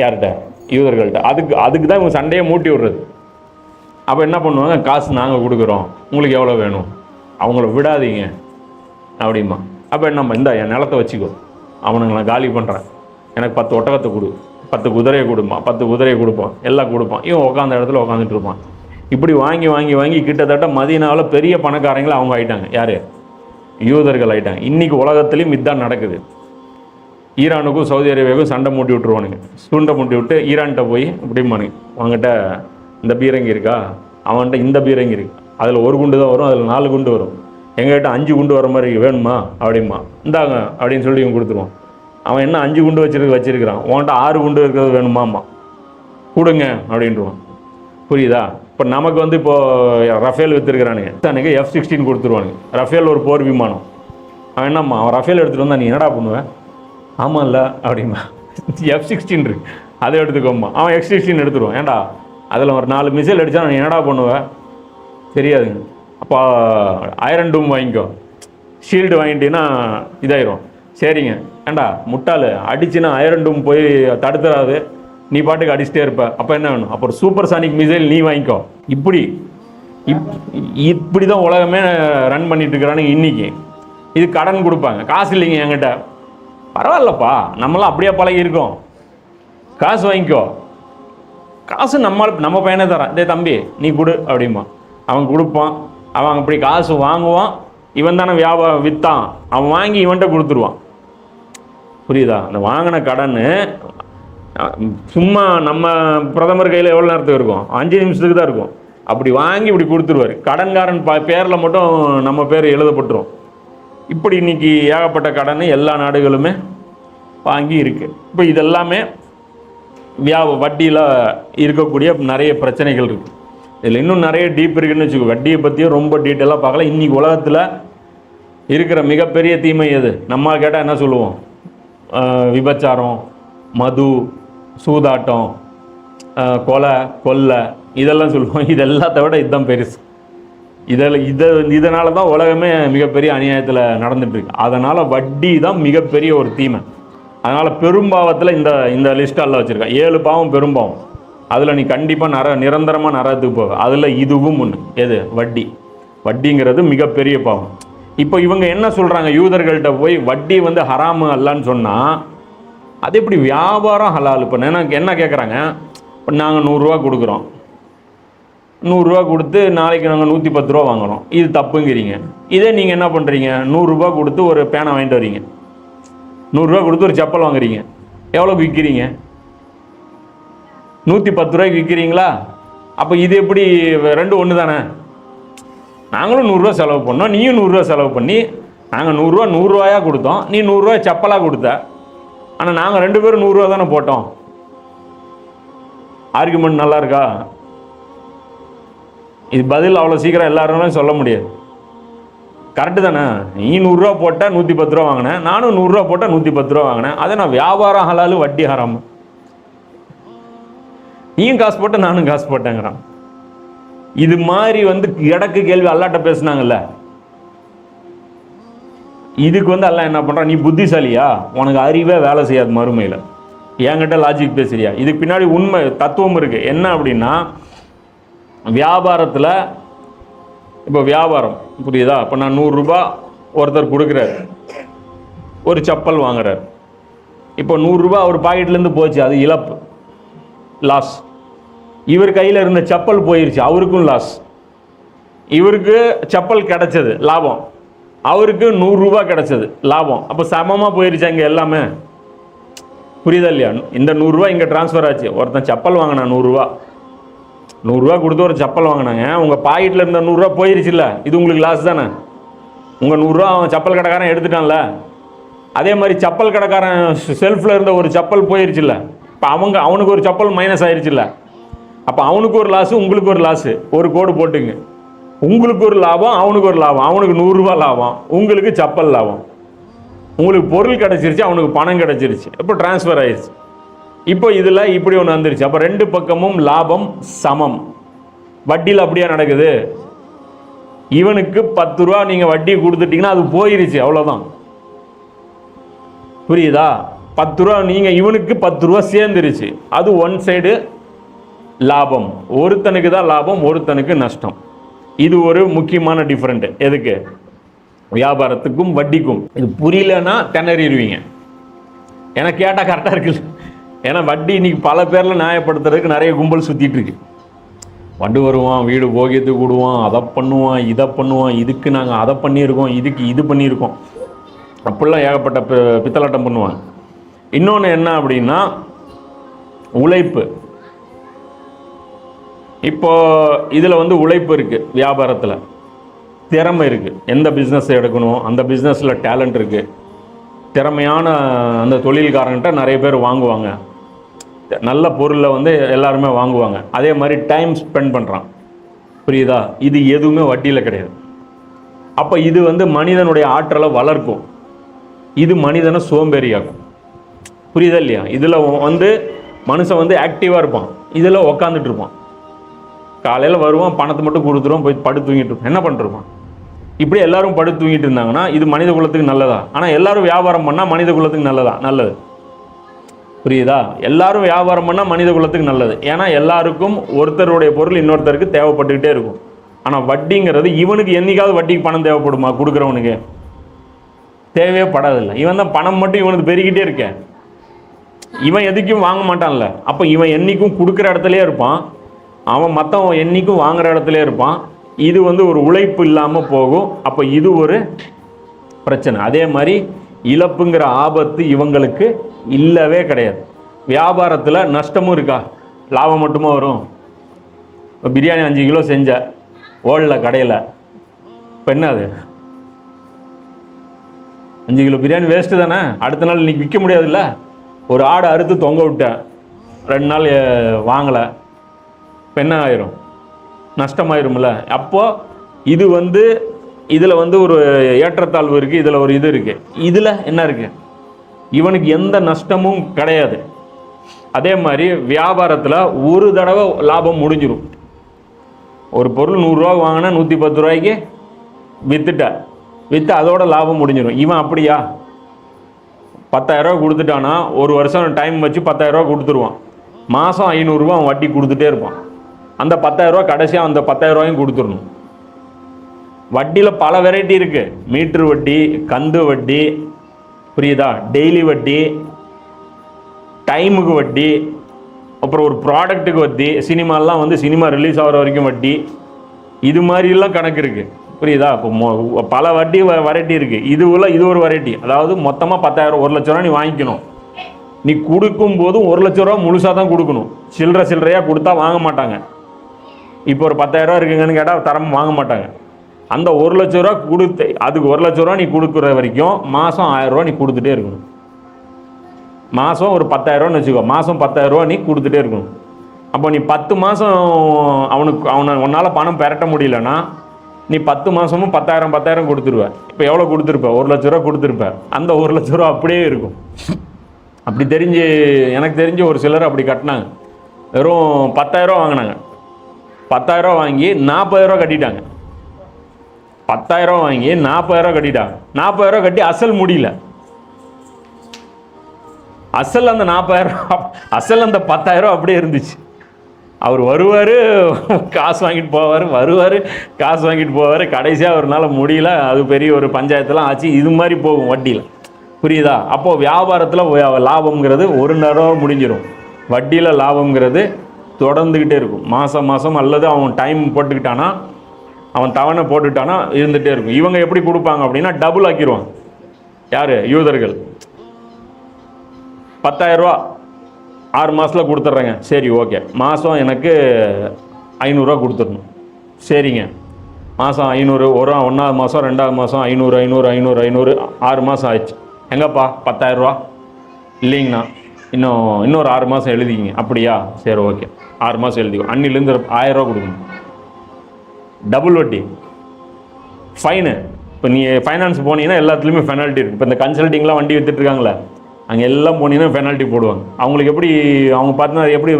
யார்கிட்ட? யூதர்கள்ட்ட. அதுக்கு தான் இவங்க சண்டையை மூட்டி விடுறது. அப்போ என்ன பண்ணுவாங்க? காசு நாங்கள் கொடுக்குறோம், உங்களுக்கு எவ்வளோ வேணும், அவங்கள விடாதீங்க அப்படிமா. அப்போ என்னம்மா, இந்த என் நிலத்தை வச்சுக்கோ, அவனுங்களை நான் காலி பண்ணுறேன், எனக்கு 10 ஒட்டகத்தை கொடு, 10 குதிரையை கொடுப்பான், 10 குதிரையை கொடுப்பான், எல்லாம் கொடுப்பான். இவன் உட்காந்த இடத்துல உட்காந்துட்டு இருப்பான். இப்படி வாங்கி வாங்கி வாங்கி கிட்டத்தட்ட மதீனாவில் பெரிய பணக்காரங்களை அவங்க ஆயிட்டாங்க. யார்? யூதர்கள் ஆயிட்டாங்க. இன்னைக்கு உலகத்துலேயும் இதுதான் நடக்குது. ஈரானுக்கும் சவுதி அரேபியாவுக்கும் சண்டை மூட்டி விட்டுருவானுங்க. சூண்டை மூட்டி விட்டு ஈரான்கிட்ட போய் இப்படிமானுங்க, உங்ககிட்ட இந்த பீரங்கி இருக்கா, அவன்கிட்ட இந்த பீரங்கி இருக்கு, அதில் 1 குண்டு தான் வரும், அதில் 4 குண்டு வரும், எங்ககிட்ட 5 குண்டு வர மாதிரி வேணுமா அப்படிமா, இந்தாங்க அப்படின்னு சொல்லி இவன் கொடுத்துருவான். அவன் என்ன 5 குண்டு வச்சிருக்கிறான், உன்கிட்ட 6 குண்டு இருக்கிறது வேணுமாம்மா, கொடுங்க அப்படின்ட்டுருவான். புரியுதா? இப்போ நமக்கு வந்து இப்போது ரஃபேல் விற்றுருக்கிறானுங்க, எனக்கு F-16 கொடுத்துருவானுங்க. ரஃபேல் ஒரு போர் விமானம். அவன் என்னம்மா அவன் ரஃபேல் எடுத்துகிட்டு வந்தால் நீ என்னடா பண்ணுவேன்? ஆமாம் இல்லை அப்படிமா, F-16 இருக்கு அதை எடுத்துக்கோம்மா. அவன் X-16 எடுத்துருவான். ஏன்டா அதில் ஒரு 4 மிசைல் அடித்தா நீ என்னடா பண்ணுவேன்? தெரியாதுங்க. அப்போ ஐரன் டூம் வாங்கிக்கோ, ஷீல்டு வாங்கிட்டீங்கன்னா இதாயிரும். சரிங்க. ஏண்டா முட்டாள், அடிச்சுன்னா ஐரன் டூம் போய் தடுத்துறாது, நீ பாட்டுக்கு அடிச்சுட்டே இருப்ப. அப்போ என்ன வேணும்? அப்புறம் சூப்பர் சானிக் மிசைல் நீ வாங்கிக்கோ. இப்படி தான் உலகமே ரன் பண்ணிட்டு இருக்கிறானுங்க இன்னைக்கு. இது கடன் கொடுப்பாங்க, காசு இல்லைங்க என்கிட்ட. பரவாயில்லப்பா, நம்மளாம் அப்படியே பழகி இருக்கோம், காசு வாங்கிக்கோ. காசு நம்ம பையனே தரான், டே தம்பி நீ கொடு அப்படிமா. அவன் கொடுப்பான், அவன் அப்படி காசு வாங்குவான். இவன் தானே விற்றான், அவன் வாங்கி இவன்கிட்ட கொடுத்துருவான். புரியுதா? அந்த வாங்கின கடன் சும்மா நம்ம பிரதமர் கையில் எவ்வளோ நேரத்துக்கு இருக்கும்? 5 நிமிஷத்துக்கு தான் இருக்கும். அப்படி வாங்கி இப்படி கொடுத்துருவார். கடன்காரன் பேரில் மட்டும் நம்ம பேர் எழுதப்பட்டுரும். இப்படி இன்னைக்கு ஏகப்பட்ட கடன் எல்லா நாடுகளுமே வாங்கி இருக்கு. இப்போ இதெல்லாமே வட்டியில் இருக்கக்கூடிய நிறைய பிரச்சனைகள் இருக்குது. இதில் இன்னும் நிறைய டீப் இருக்குன்னு வச்சுக்கோ. வட்டியை பற்றியும் ரொம்ப டீட்டெயிலாக பார்க்கல. இன்றைக்கி உலகத்தில் இருக்கிற மிகப்பெரிய தீமை எது? நம்ம கேட்டால் என்ன சொல்லுவோம்? விபச்சாரம், மது, சூதாட்டம், கொலை, கொள்ளை, இதெல்லாம் சொல்லுவோம். இது எல்லாத்த விட இதுதான் பெருசு. இதனால தான் உலகமே மிகப்பெரிய அநியாயத்தில் நடந்துட்டுருக்கு. அதனால் வட்டி தான் மிகப்பெரிய ஒரு தீமை. அதனால் பெரும்பாவத்தில் இந்த லிஸ்ட்டெல்லாம் வச்சுருக்கேன். 7 பாவம் பெரும்பாவம். அதில் நீ கண்டிப்பாக நிரந்தரமாக நரகத்துக்கு போக. அதில் இதுவும் ஒன்று. எது? வட்டி. வட்டிங்கிறது மிகப்பெரிய பாவம். இப்போ இவங்க என்ன சொல்கிறாங்க? யூதர்கள்ட்ட போய் வட்டி வந்து ஹராமு அல்லான்னு சொன்னால் அது எப்படி வியாபாரம் ஹலால்? இப்போ என்ன கேட்குறாங்க? இப்போ நாங்கள் 100 ரூபா கொடுக்குறோம், 100 ரூபா கொடுத்து நாளைக்கு நாங்கள் 110 ரூபா வாங்குகிறோம், இது தப்புங்கிறீங்க. இதே நீங்கள் என்ன பண்ணுறீங்க? 100 ரூபா கொடுத்து ஒரு பேனை வாங்கிட்டு வரீங்க, 100 ரூபா கொடுத்து ஒரு செப்பல் வாங்குறீங்க, எவ்வளோக்கு விற்கிறீங்க? 110 ரூபாய்க்கு விற்கிறீங்களா? அப்போ இது எப்படி? ரெண்டும் ஒன்று தானே. நாங்களும் 100 ரூபா செலவு பண்ணோம், நீயும் 100 ரூபா செலவு பண்ணி, நாங்கள் 100 ரூபா 100 ரூபாயாக கொடுத்தோம், நீ 100 ரூபாய் செப்பலாக கொடுத்த. ஆனால் நாங்கள் 2 பேரும் 100 ரூபா தானே போட்டோம். ஆர்குமெண்ட் நல்லா இருக்கா? இது பதில் அவ்வளோ சீக்கிரம் எல்லாரும் சொல்ல முடியாது. கரெக்டு தானே? நீ 100 ரூபா போட்டால் 110 ரூபா வாங்கினேன், நானும் 100 ரூபா போட்டால் 110 ரூபா வாங்கினேன். அதை நான் வியாபாரம் ஹலாலு, வட்டி ஹராமு. நீயும் காசு போட்ட, நானும் காசு போட்டேங்கிறான். இது மாதிரி வந்து இடக்கு கேள்வி அல்லாட்ட பேசுனாங்கல்ல, இதுக்கு வந்து அல்லா என்ன பண்றான்? நீ புத்திசாலியா? உனக்கு அறிவே வேலை செய்யாது மறுமையில். என்கிட்ட லாஜிக் பேசுறியா? இதுக்கு பின்னாடி உண்மை தத்துவம் இருக்கு. என்ன அப்படின்னா, வியாபாரத்தில் இப்போ வியாபாரம் புரியுதா? இப்போ நான் 100 ரூபா ஒருத்தர் கொடுக்குறாரு, ஒரு செப்பல் வாங்குறாரு. இப்போ 100 ரூபா அவர் பாக்கெட்லேருந்து போச்சு, அது இழப்பு, லாஸ். இவர் கையில் இருந்த செப்பல் போயிருச்சு, அவருக்கும் லாஸ். இவருக்கு செப்பல் கிடைச்சது லாபம், அவருக்கு 100 ரூபா கிடைச்சது லாபம். அப்போ சமமாக போயிருச்சு அங்கே எல்லாமே. புரியுதா இல்லையா? இந்த 100 ரூபா இங்கே டிரான்ஸ்ஃபர் ஆச்சு. ஒருத்தன் செப்பல் வாங்கினா 100 ரூபா, 100 ரூபா கொடுத்து ஒரு செப்பல் வாங்கினாங்க. உங்கள் பாக்கெட்டில் இருந்த 100 ரூபா போயிருச்சு இல்லை? இது உங்களுக்கு லாஸ் தானே. உங்கள் 100 ரூபா அவன் செப்பல் கடைக்காரன் எடுத்துட்டான்ல. அதே மாதிரி செப்பல் கடைக்காரன் செல்ஃபில் இருந்த ஒரு செப்பல் போயிருச்சு இல்லை? இப்போ அவனுக்கு ஒரு செப்பல் மைனஸ் ஆயிடுச்சு இல்லை? அப்போ அவனுக்கு ஒரு லாஸு, உங்களுக்கு ஒரு லாஸு. ஒரு கோடு போட்டுங்க. உங்களுக்கு ஒரு லாபம், அவனுக்கு ஒரு லாபம். அவனுக்கு 100 ரூபா லாபம், உங்களுக்கு செப்பல் லாபம். உங்களுக்கு பொருள் கிடச்சிருச்சு, அவனுக்கு பணம் கிடச்சிருச்சு. இப்போ டிரான்ஸ்ஃபர் ஆயிடுச்சு. இப்போ இதில் இப்படி ஒன்று வந்துருச்சு. அப்போ 2 பக்கமும் லாபம் சமம். வட்டியில் அப்படியே நடக்குது. இவனுக்கு 10 ரூபா நீங்கள் வட்டி கொடுத்துட்டீங்கன்னா அது போயிருச்சு, அவ்வளோதான். புரியுதா? 10 ரூபா நீங்கள், இவனுக்கு 10 ரூபா சேர்ந்துருச்சு. அது ஒன் சைடு லாபம். ஒருத்தனுக்கு தான் லாபம், ஒருத்தனுக்கு நஷ்டம். இது ஒரு முக்கியமான டிஃபரெண்ட். எதுக்கு? வியாபாரத்துக்கும் வட்டிக்கும். இது புரியலன்னா திணறிடுவீங்க. ஏன்னா கேட்டால் கரெக்டாக இருக்குல்ல. ஏன்னா வட்டி இன்னைக்கு பல பேரில் நியாயப்படுத்துறதுக்கு நிறைய கும்பல் சுற்றிட்டு இருக்கு. வண்டு வருவான், வீடு போகியத்துக்கு விடுவான், அதை பண்ணுவான், இதை பண்ணுவான், இதுக்கு நாங்கள் அதை பண்ணியிருக்கோம், இதுக்கு இது பண்ணியிருக்கோம், அப்படிலாம் ஏகப்பட்ட பித்தலாட்டம் பண்ணுவாங்க. இன்னொன்று என்ன அப்படின்னா, உழைப்பு. இப்போ இதில் வந்து உழைப்பு இருக்குது, வியாபாரத்தில் திறமை இருக்குது. எந்த பிஸ்னஸ் எடுக்கணும், அந்த பிஸ்னஸில் டேலண்ட் இருக்குது. திறமையான அந்த தொழில்காரங்கிட்ட நிறைய பேர் வாங்குவாங்க. நல்ல பொருளை வந்து எல்லாருமே வாங்குவாங்க. அதே மாதிரி டைம் ஸ்பெண்ட் பண்ணுறான். புரியுதா? இது எதுவுமே வட்டியில் கிடையாது. அப்போ இது வந்து மனிதனுடைய ஆற்றலை வளர்க்கும், இது மனிதனை சோம்பேறியாக்கும். புரியுதா இல்லையா? இதில் வந்து மனுஷன் வந்து ஆக்டிவாக இருப்பான், இதில் உக்காந்துட்டு இருப்பான். காலையில் வருவான், பணத்தை மட்டும் கொடுத்துருவான், போய் படுத்து தூங்கிட்டு இருப்பான். என்ன பண்ணிருப்பான்? இப்படி எல்லாரும் படுத்து தூங்கிட்டு இருந்தாங்கன்னா இது மனித குலத்துக்கு நல்லதா? ஆனால் எல்லாரும் வியாபாரம் பண்ணால் மனித குலத்துக்கு நல்லதா? நல்லது. புரியுதா? எல்லாரும் வியாபாரம் பண்ணால் மனித குலத்துக்கு நல்லது. ஏன்னா எல்லாருக்கும் ஒருத்தருடைய பொருள் இன்னொருத்தருக்கு தேவைப்பட்டுக்கிட்டே இருக்கும். ஆனால் வட்டிங்கிறது இவனுக்கு என்னைக்காவது வட்டிக்கு பணம் தேவைப்படுமா? கொடுக்குறவனுக்கு தேவையே படாதில்லை. இவன் தான் பணம் மட்டும் இவனுக்கு பெருகிட்டே இருக்கேன், இவன் எதுக்கும் வாங்க மாட்டான்ல. அப்போ இவன் என்னைக்கும் கொடுக்குற இடத்துலையே இருப்பான், அவன் மற்றவன் என்னைக்கும் வாங்குற இடத்துலையே இருப்பான். இது வந்து ஒரு உழைப்பு இல்லாமல் போகும். அப்போ இது ஒரு பிரச்சனை. அதே மாதிரி இழப்புங்கிற ஆபத்து இவங்களுக்கு இல்லவே கிடையாது. வியாபாரத்தில் நஷ்டமும் இருக்கா? லாபம் மட்டுமா வரும்? இப்போ பிரியாணி 5 கிலோ செஞ்ச ஓடல கடையில், இப்போ என்ன அது? 5 கிலோ பிரியாணி வேஸ்ட்டு தானே. அடுத்த நாள் இன்னைக்கு விற்க முடியாதுல்ல. ஒரு ஆடை அறுத்து தொங்க விட்டேன், 2 நாள் வாங்கலை, இப்போ என்ன ஆயிரும்? நஷ்டமாயிரும்ல. அப்போது இது வந்து இதில் வந்து ஒரு ஏற்றத்தாழ்வு இருக்குது, இதில் ஒரு இது இருக்குது. இதில் என்ன இருக்குது? இவனுக்கு எந்த நஷ்டமும் கிடையாது. அதே மாதிரி வியாபாரத்தில் ஒரு தடவை லாபம் முடிஞ்சிடும். ஒரு பொருள் 100 ரூபா வாங்கினா 110 ரூபாய்க்கு விற்று அதோட லாபம் முடிஞ்சிடும். இவன் அப்படியா? 10,000 ரூபா கொடுத்துட்டானா ஒரு வருஷம் டைம் வச்சு 10,000 ரூபா கொடுத்துருவான். மாதம் 500 ரூபா அவன் வட்டி கொடுத்துட்டே இருப்பான். அந்த 10,000 ரூபா கடைசியாக அந்த 10,000 ரூபாயும் கொடுத்துடணும். வட்டியில் பல வெரைட்டி இருக்குது. மீட்ரு வட்டி, கந்து வட்டி, புரியுதா, டெய்லி வட்டி, டைமுக்கு வட்டி, அப்புறம் ஒரு ப்ராடக்ட்டுக்கு வட்டி, சினிமாலாம் வந்து சினிமா ரிலீஸ் ஆகிற வரைக்கும் வட்டி, இது மாதிரிலாம் கணக்கு இருக்குது. புரியுதா? இப்போ பல வட்டி வெரைட்டி இருக்குது. இது ஒரு வெரைட்டி. அதாவது மொத்தமாக 10,000 1 லட்ச ரூபா நீ வாங்கிக்கணும். நீ கொடுக்கும்போது 1 லட்ச ரூபா முழுசாக தான் கொடுக்கணும். சில்லறையாக கொடுத்தா வாங்க மாட்டாங்க. இப்போ ஒரு 10,000 ரூபா இருக்குங்கன்னு கேட்டால் தரம் வாங்க மாட்டாங்க. அந்த 1 லட்ச ரூபா கொடுத்து அதுக்கு 1 லட்ச ரூபா நீ கொடுக்குற வரைக்கும் மாதம் 1000 ரூபா நீ கொடுத்துட்டே இருக்கணும். மாதம் ஒரு 10,000 ரூபான்னு வச்சுக்கோ, மாதம் 10,000 ரூபா நீ கொடுத்துட்டே இருக்கணும். அப்போ நீ 10 மாதம் உன்னால் பணம் பெரட்ட முடியலன்னா நீ 10 மாதமும் 10,000 கொடுத்துருவ. இப்போ எவ்வளோ கொடுத்துருப்ப? 1 லட்ச ரூபா கொடுத்துருப்ப. அந்த 1 லட்ச ரூபா அப்படியே இருக்கும். அப்படி எனக்கு தெரிஞ்சு ஒரு சிலர் அப்படி கட்டினாங்க. வெறும் 10,000 ரூபா வாங்கினாங்க. 10,000 ரூபா வாங்கி 40,000 ரூபா கட்டிட்டாங்க. 10,000 ரூபா வாங்கி 40,000 ரூபா கட்டிட்டாங்க. 40,000 ரூபா கட்டி அசல் முடியல. அசல் அந்த 40,000 ரூபா, அசல் அந்த 10,000 ரூபா அப்படியே இருந்துச்சு. அவர் வருவார், காசு வாங்கிட்டு போவார், கடைசியாக அவர்னால முடியல. அது பெரிய ஒரு பஞ்சாயத்துலாம் ஆச்சு. இது மாதிரி போகும் வட்டியில். புரியுதா? அப்போது வியாபாரத்தில் லாபம்ங்கிறது ஒரு நேரம் முடிஞ்சிடும். வட்டியில் லாபம்ங்கிறது தொடர்ந்துக்கிட்டே இருக்கும். மாதம் அல்லது அவன் டைம் போட்டுக்கிட்டானா, அவன் தவணை போட்டுக்கிட்டானா இருந்துகிட்டே இருக்கும். இவங்க எப்படி கொடுப்பாங்க அப்படின்னா டபுள் ஆக்கிடுவான். யார்? யூதர்கள். 10,000 ரூபா 6 மாதத்தில் கொடுத்துட்றேங்க. சரி, ஓகே. மாதம் எனக்கு 500 ரூபா கொடுத்துடணும். சரிங்க, மாதம் 500. 1ஆவது மாதம், 2ஆவது மாதம் 500 6 மாதம் ஆயிடுச்சு. எங்கப்பா 10,000 ரூபா? இல்லைங்கண்ணா, இன்னொரு 6 மாதம் எழுதிக்கிங்க. அப்படியா? சரி, ஓகே, 6 மாதம் எழுதிக்கோ. அன்னிலேருந்து 1000 ரூபா கொடுக்கணும். டபுள் வட்டி, ஃபைனு. இப்போ நீ ஃபைனான்ஸ் போனீங்கன்னா எல்லாத்துலேயுமே பெனால்ட்டி இருக்குது. இப்போ இந்த கன்சல்ட்டிங்லாம் வண்டி விற்றுட்ருக்காங்களே, அங்கே எல்லாம் போனீங்கன்னா பெனால்ட்டி போடுவாங்க. அவங்களுக்கு எப்படி அவங்க பார்த்தீங்கன்னா எப்படி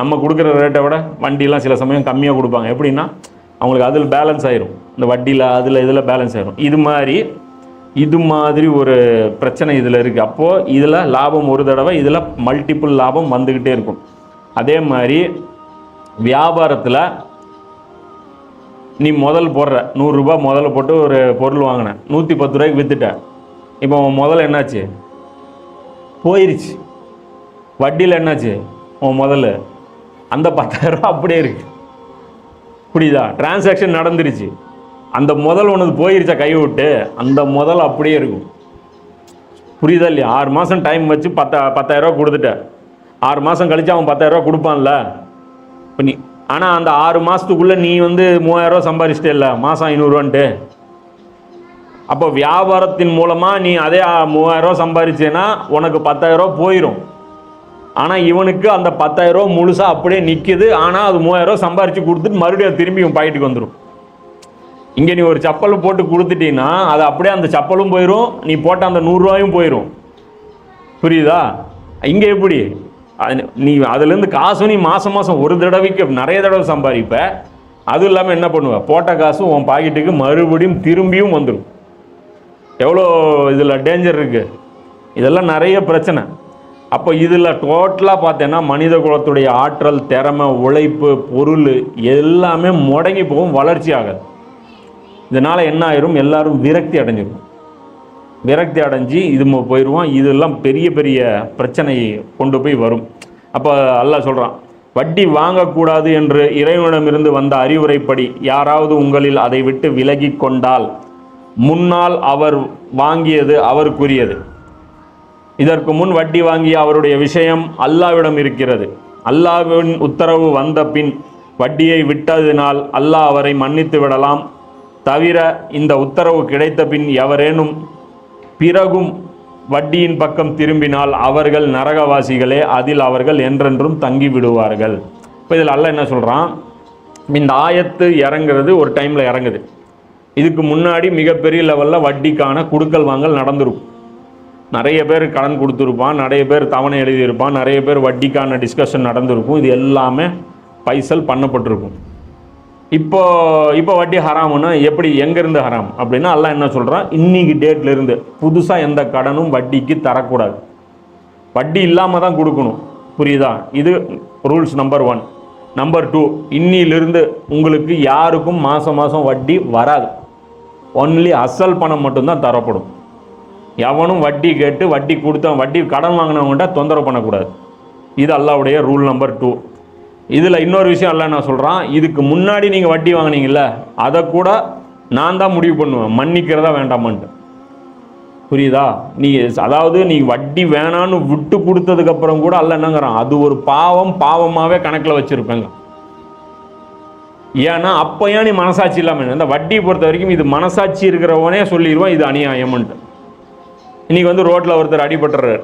நம்ம கொடுக்குற ரேட்டை விட வண்டிலாம் சில சமயம் கம்மியாக கொடுப்பாங்க. எப்படின்னா அவங்களுக்கு அதில் பேலன்ஸ் ஆயிரும், இந்த வட்டியில் இதில் பேலன்ஸ் ஆயிரும். இது மாதிரி ஒரு பிரச்சனை இதில் இருக்குது. அப்போது இதில் லாபம் ஒரு தடவை, இதில் மல்டிப்புள் லாபம் வந்துக்கிட்டே இருக்கும். அதே மாதிரி வியாபாரத்தில் நீ முதல் போடுற 100 ரூபா முதல்ல போட்டு ஒரு பொருள் வாங்கினேன், 110 ரூபாய்க்கு விற்றுட்டேன். இப்போ உன் முதல்ல என்னாச்சு? போயிருச்சு. வட்டியில் என்னாச்சு? உன் முதல்ல அந்த 10,000 ரூபா அப்படியே இருக்கு. புரியுதா? டிரான்சாக்ஷன் நடந்துருச்சு. அந்த முதல் உனது போயிருச்சா கை விட்டு? அந்த முதல் அப்படியே இருக்கும். புரியுதா இல்லையா? 6 மாதம் டைம் வச்சு 10,000 ரூபா கொடுத்துட்ட. 6 மாதம் கழிச்சு அவன் 10,000 ரூபா கொடுப்பான்ல. இப்போ நீ ஆனால் அந்த 6 மாதத்துக்குள்ளே நீ வந்து 3,000 ரூபா சம்பாதிச்சிட்டே இல்லை, மாதம் 500 ரூபான்ட்டு. அப்போ வியாபாரத்தின் மூலமாக நீ அதே 3,000 ரூபா சம்பாதிச்சேன்னா உனக்கு 10,000 ரூபா போயிடும். ஆனால் இவனுக்கு அந்த 10,000 ரூபா முழுசாக அப்படியே நிற்கிது. ஆனால் அது 3,000 ரூபா சம்பாரித்து கொடுத்துட்டு மறுபடியும் திரும்பி இவன் பாக்கெட்டுக்கு வந்துடும். இங்கே நீ ஒரு செப்பல் போட்டு கொடுத்துட்டீங்கன்னா அது அப்படியே அந்த செப்பலும் போயிடும், நீ போட்ட அந்த 100 ரூபாயும் போயிடும். புரியுதா? இங்கே எப்படி நீ அதுலேருந்து காசும் நீ மாதம் மாதம் ஒரு தடவைக்கு நிறைய தடவை சம்பாதிப்ப. அதுவும் இல்லாமல் என்ன பண்ணுவ, போட்ட காசும் உன் பாக்கெட்டுக்கு மறுபடியும் திரும்பியும் வந்துடும். எவ்வளோ இதில் டேஞ்சர் இருக்குது, இதெல்லாம் நிறைய பிரச்சனை. அப்போ இதில் டோட்டலாக பார்த்தேன்னா மனித குலத்துடைய ஆற்றல், திறமை, உழைப்பு, பொருள் எல்லாமே முடங்கி போகும், வளர்ச்சி ஆகாது. இதனால் என்ன ஆயிரும், எல்லாரும் விரக்தி அடைஞ்சிடும். விரக்தி அடைஞ்சு இது போயிடுவோம். இதெல்லாம் பெரிய பெரிய பிரச்சனையை கொண்டு போய் வரும். அப்போ அல்லாஹ் சொல்கிறான், வட்டி வாங்கக்கூடாது என்று இறைவனிடமிருந்து வந்த அறிவுரைப்படி யாராவது உங்களில் அதை விட்டு விலகி கொண்டால் முன்னால் அவர் வாங்கியது அவருக்குரியது. இதற்கு முன் வட்டி வாங்கிய அவருடைய விஷயம் அல்லாஹ்விடம் இருக்கிறது. அல்லாஹ்வின் உத்தரவு வந்த பின் வட்டியை விட்டதினால் அல்லாஹ் அவரை மன்னித்து விடலாம். தவிர இந்த உத்தரவு கிடைத்த பின் எவரேனும் பிறகும் வட்டியின் பக்கம் திரும்பினால் அவர்கள் நரகவாசிகளே, அதில் அவர்கள் என்றென்றும் தங்கி விடுவார்கள். இப்போ இதில் அல்லாஹ் என்ன சொல்கிறான், இந்த ஆயத்து இறங்குறது ஒரு டைமில் இறங்குது. இதுக்கு முன்னாடி மிகப்பெரிய லெவலில் வட்டிக்கான குடுக்கல் வாங்கல் நடந்திருக்கும். நிறைய பேர் கடன் கொடுத்துருப்பான், நிறைய பேர் தவணை எழுதியிருப்பான், நிறைய பேர் வட்டிக்கான டிஸ்கஷன் நடந்திருக்கும். இது எல்லாமே பைசல் பண்ணப்பட்டிருக்கும். இப்போ வட்டி ஹராமுன்னா எப்படி, எங்கேருந்து ஹராம் அப்படின்னா அல்லாஹ் என்ன சொல்கிறான், இன்னைக்கு டேட்லேருந்து புதுசாக எந்த கடனும் வட்டிக்கு தரக்கூடாது, வட்டி இல்லாமல் தான் கொடுக்கணும். புரியுதா? இது ரூல்ஸ் நம்பர் 1. நம்பர் 2, இன்னிலிருந்து உங்களுக்கு யாருக்கும் மாதம் மாதம் வட்டி வராது. ஒன்லி அசல் பணம் மட்டும்தான் தரப்படும். எவனும் வட்டி கேட்டு வட்டி கொடுத்த வட்டி கடன் வாங்கினவங்கள்ட்ட தொந்தரவு பண்ணக்கூடாது. இது அல்லாஹ்வுடைய ரூல் நம்பர் 2. இதில் இன்னொரு விஷயம் அல்லாஹ் என்ன சொல்கிறான், இதுக்கு முன்னாடி நீங்கள் வட்டி வாங்கினீங்கல்ல அதை கூட நான் தான் முடிவு பண்ணுவேன், மன்னிக்கிறதா வேண்டாமான்ட்டு. புரியுதா? அதாவது நீ வட்டி வேணான்னு விட்டு கொடுத்ததுக்கப்புறம் கூட அல்லாஹ் என்னங்கிறான், அது ஒரு பாவமாகவே கணக்கில் வச்சுருப்பேங்க. ஏன்னா அப்போ ஏன் நீ மனசாட்சி இல்லாமல், இந்த வட்டியை பொறுத்த வரைக்கும் இது மனசாட்சி இருக்கிறவனே சொல்லிடுவான் இது அநியாயம்ன்ட்டு. இன்றைக்கி வந்து ரோட்டில் ஒருத்தர் அடிபட்டுறாரு,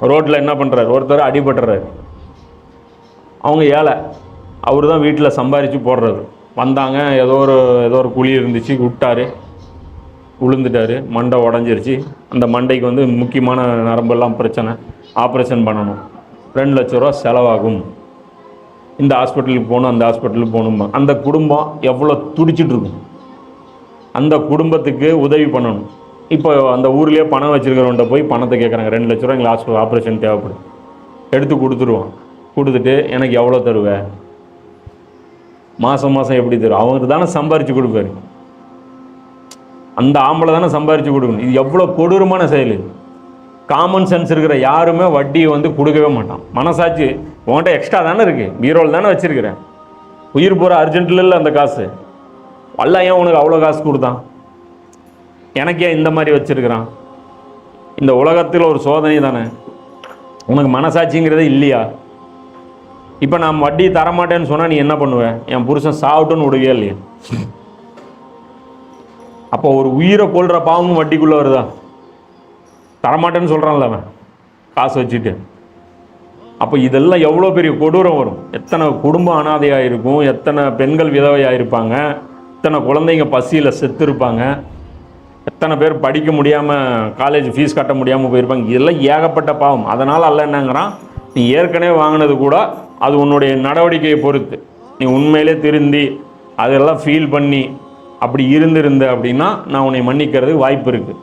ரோட்டில் என்ன பண்ணுறாரு, ஒருத்தர் அடிபட்டுறாரு. அவங்க ஏழை, அவர் தான் வீட்டில் சம்பாரித்து போடுறது. வந்தாங்க, ஏதோ ஒரு குழி இருந்துச்சு, விட்டார், விழுந்துட்டார், மண்டை உடஞ்சிருச்சு. அந்த மண்டைக்கு வந்து முக்கியமான நரம்பெல்லாம் பிரச்சனை, ஆப்ரேஷன் பண்ணணும், 2 லட்ச ரூபா செலவாகும். இந்த ஹாஸ்பிட்டலுக்கு போகணும், அந்த ஹாஸ்பிட்டலுக்கு போகணும். அந்த குடும்பம் எவ்வளோ துடிச்சிட்டு இருக்கும். அந்த குடும்பத்துக்கு உதவி பண்ணணும். இப்போ அந்த ஊர்லேயே பணம் வச்சுருக்கிறவன்ட்ட போய் பணத்தை கேட்குறாங்க, 2 லட்ச ரூபா எங்களுக்கு ஆப்ரேஷன் தேவைப்படும். எடுத்து கொடுத்துருவான். கொடுத்துட்டு எனக்கு எவ்வளோ தருவேன், மாதம் மாதம் எப்படி தரும், அவங்களுக்கு தானே சம்பாரித்து கொடுப்பாரு, அந்த ஆம்பளை தானே சம்பாரித்து கொடுக்கணும். இது எவ்வளோ கொடூரமான செயல். காமன் சென்ஸ் இருக்கிற யாருமே வட்டியை வந்து கொடுக்கவே மாட்டான். மனசாட்சி உன்கிட்ட எக்ஸ்ட்ரா தானே இருக்குது, பீரோல் தானே வச்சுருக்கிறேன், உயிர் போகிற அர்ஜென்ட்டில் இல்லை அந்த காசு, அல்லாஹ் ஏன் உனக்கு அவ்வளோ காசு கொடுத்தான், எனக்கு ஏன் இந்த மாதிரி வச்சுருக்கிறான். இந்த உலகத்தில் ஒரு சோதனை தானே, உனக்கு மனசாட்சிங்கிறதே இல்லையா? இப்போ நான் வட்டி தரமாட்டேன்னு சொன்னால் நீ என்ன பண்ணுவேன், என் புருஷன் சாப்பிட்டுன்னு விடுவே இல்லையா? அப்போ ஒரு உயிரை கொள்கிற பாவமும் வட்டிக்குள்ளே வருதா? தரமாட்டேன்னு சொல்கிறான்ல அவன் காசு வச்சுட்டு. அப்போ இதெல்லாம் எவ்வளோ பெரிய கொடூரம் வரும். எத்தனை குடும்பம் அனாதையாக இருக்கும், எத்தனை பெண்கள் விதவையாக இருப்பாங்க, எத்தனை குழந்தைங்க பசியில் செத்து இருப்பாங்க, எத்தனை பேர் படிக்க முடியாமல் காலேஜ் ஃபீஸ் கட்ட முடியாமல் போயிருப்பாங்க. இதெல்லாம் ஏகப்பட்ட பாவம். அதனால் அல்லாஹ் என்னங்கிறான், நீ ஏற்கனவே வாங்கினது கூட அது உன்னுடைய நடவடிக்கையை பொறுத்து, நீ உண்மையிலே திருந்தி அதெல்லாம் ஃபீல் பண்ணி அப்படி இருந்திருந்த அப்படின்னா நான் உன்னை மன்னிக்கிறதுக்கு வாய்ப்பு இருக்குது.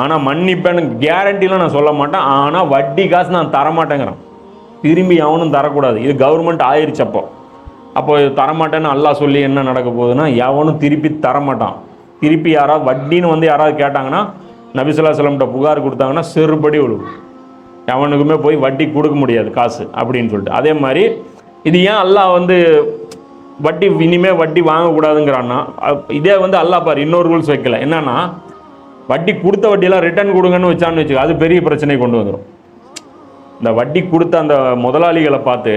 ஆனால் மன்னிப்பேன்னு கேரண்டிலாம் நான் சொல்ல மாட்டேன். ஆனால் வட்டி காசு நான் தரமாட்டேங்கிறேன், திரும்பி அவனும் தரக்கூடாது. இது கவர்மெண்ட் ஆயிடுச்சு. அப்போ தரமாட்டேன்னு அல்லாஹ் சொல்லி என்ன நடக்க போகுதுன்னா, எவனும் திருப்பி தரமாட்டான். திருப்பி யாராவது வட்டின்னு வந்து யாராவது கேட்டாங்கன்னா, நபி ஸல்லல்லாஹு அலைஹி வஸல்லம் புகார் கொடுத்தாங்கன்னா செருப்படி விழுவும். எவனுக்குமே போய் வட்டி கொடுக்க முடியாது காசு அப்படின்னு சொல்லிட்டு. அதே மாதிரி இது ஏன் அல்லாஹ் வந்து வட்டி இனிமேல் வட்டி வாங்கக்கூடாதுங்கிறான்னா, இதே வந்து அல்லாஹ் பாரு இன்னொரு ரூல்ஸ் வைக்கல. என்னன்னா, வட்டி கொடுத்த வட்டியெல்லாம் ரிட்டர்ன் கொடுங்கன்னு வச்சான்னு வச்சுக்க, அது பெரிய பிரச்சனை கொண்டு வந்துடும். இந்த வட்டி கொடுத்த அந்த முதலாளிகளை பார்த்து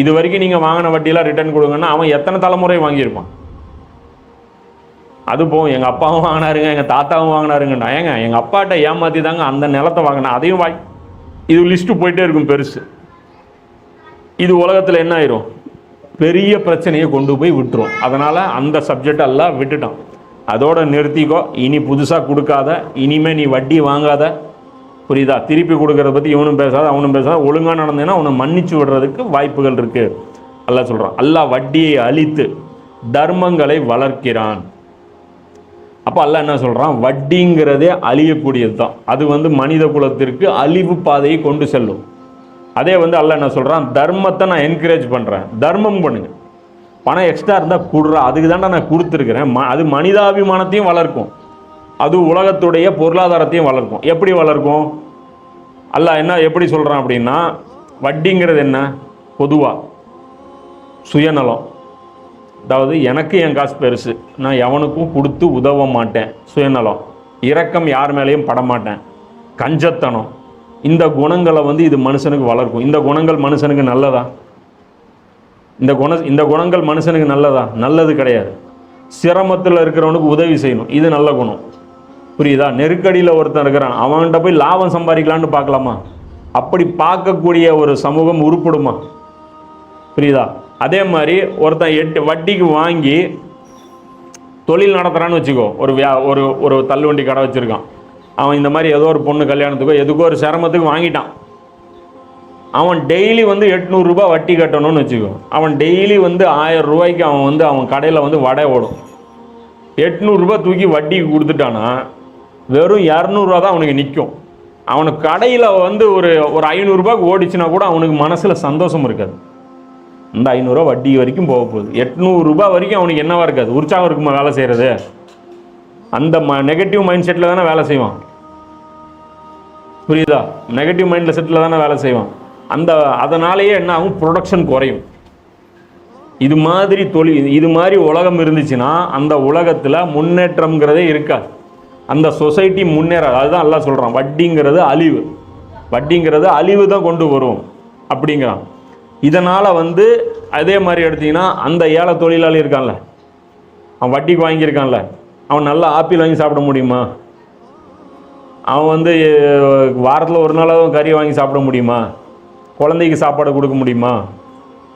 இது வரைக்கும் நீங்கள் வாங்கின வட்டியெல்லாம் ரிட்டர்ன் கொடுங்கன்னா அவன் எத்தனை தலைமுறை வாங்கியிருப்பான். அது போகும், எங்கள் அப்பாவும் வாங்கினாருங்க, எங்கள் தாத்தாவும் வாங்கினாருங்கண்ணா. எங்கள் அப்பாட்ட ஏமாற்றி தாங்க அந்த நிலத்தை வாங்கினேன், அதையும் இது லிஸ்ட்டு போயிட்டே இருக்கும் பெருசு. இது உலகத்தில் என்ன ஆயிரும், பெரிய பிரச்சனையை கொண்டு போய் விட்டுரும். அதனால் அந்த சப்ஜெக்ட் எல்லாம் விட்டுட்டான். அதோட நிறுத்திக்கோ, இனி புதுசாக கொடுக்காத, இனிமேல் நீ வட்டி வாங்காத, புரியுதா? திருப்பி கொடுக்கறத பற்றி இவனும் பேசாத அவனும் பேசாத, ஒழுங்காக நடந்தேன்னா அவனை மன்னிச்சு விடுறதுக்கு வாய்ப்புகள் இருக்குது. அல்லாஹ் சொல்கிறான், அல்லாஹ் வட்டியை அழித்து தர்மங்களை வளர்க்கிறான். அப்போ அல்லாஹ் என்ன சொல்கிறான், வட்டிங்கிறதே அழியக்கூடியது தான். அது மனித குலத்திற்கு அழிவு பாதையை கொண்டு செல்லும். அதே அல்லாஹ் என்ன சொல்கிறான், தர்மத்தை நான் என்கரேஜ் பண்ணுறேன், தர்மம் பண்ணுங்க, பணம் எக்ஸ்ட்ரா இருந்தால் கொடுறா, அதுக்கு தாண்டா நான் கொடுத்துருக்குறேன். அது மனிதாபிமானத்தையும் வளர்க்கும், அது உலகத்துடைய பொருளாதாரத்தையும் வளர்க்கும். எப்படி வளர்க்கும்? அல்லாஹ் என்ன எப்படி சொல்கிறான் அப்படின்னா, வட்டிங்கிறது என்ன, பொதுவாக சுயநலம். அதாவது எனக்கு என் காசு பெருசு, நான் எவனுக்கும் கொடுத்து உதவ மாட்டேன், சுயநலம். இரக்கம் யார் மேலேயும் படமாட்டேன், கஞ்சத்தனம். இந்த குணங்களை இது மனுஷனுக்கு வளர்க்கும். இந்த குணங்கள் மனுஷனுக்கு நல்லதா? இந்த குணங்கள் மனுஷனுக்கு நல்லதா? நல்லது கிடையாது. சிரமத்தில் இருக்கிறவனுக்கு உதவி செய்யணும், இது நல்ல குணம். புரியுதா? நெருக்கடியில் ஒருத்தன் இருக்கிறான், அவன்கிட்ட போய் லாபம் சம்பாதிக்கலான்னு பார்க்கலாமா? அப்படி பார்க்கக்கூடிய ஒரு சமூகம் உருப்படுமா? புரியுதா? அதே மாதிரி ஒருத்தன் வட்டிக்கு வாங்கி தொழில் நடத்துகிறான்னு வச்சுக்கோ. ஒரு தள்ளுவண்டி கடை வச்சுருக்கான். அவன் இந்த மாதிரி ஏதோ ஒரு பொண்ணு கல்யாணத்துக்கோ எதுக்கோ ஒரு சிரமத்துக்கு வாங்கிட்டான். அவன் டெய்லி 800 ரூபாய் வட்டி கட்டணும்னு வச்சுக்கோ. அவன் டெய்லி 1000 ரூபாய்க்கு அவன் கடையில் வடை ஓடும். 800 ரூபாய் தூக்கி வட்டிக்கு கொடுத்துட்டானா வெறும் 200 ரூபா தான் அவனுக்கு நிற்கும். அவனுக்கு கடையில் ஒரு 500 ரூபாய்க்கு ஓடிச்சுன்னா கூட அவனுக்கு மனசில் சந்தோஷம் இருக்காது. இந்த 500 ரூபா வட்டி வரைக்கும் போக போகுது. 800 ரூபாய் வரைக்கும் அவனுக்கு என்னவா இருக்காது, உற்சாகம் இருக்குமா வேலை செய்கிறது? அந்த நெகட்டிவ் மைண்ட் செட்டில் தானே வேலை செய்வான். புரியுதா? நெகட்டிவ் மைண்டில் செட்டில் தானே வேலை செய்வான். அதனாலேயே என்ன ஆகும், ப்ரொடக்ஷன் குறையும். இது மாதிரி உலகம் இருந்துச்சுன்னா அந்த உலகத்தில் முன்னேற்றம்ங்கிறதே இருக்காது, அந்த சொசைட்டி முன்னேறாது. அதுதான் அல்லாஹ் சொல்கிறான், வட்டிங்கிறது அழிவு தான் கொண்டு வரும் அப்படிங்கிறான். இதனால் அதே மாதிரி எடுத்திங்கன்னா அந்த ஏழை தொழிலாளி இருக்கான்ல, அவன் வட்டிக்கு வாங்கியிருக்கான்ல, அவன் நல்லா ஆப்பிள் வாங்கி சாப்பிட முடியுமா? அவன் வாரத்தில் ஒரு நாளாவது கறி வாங்கி சாப்பிட முடியுமா? குழந்தைக்கு சாப்பாடு கொடுக்க முடியுமா?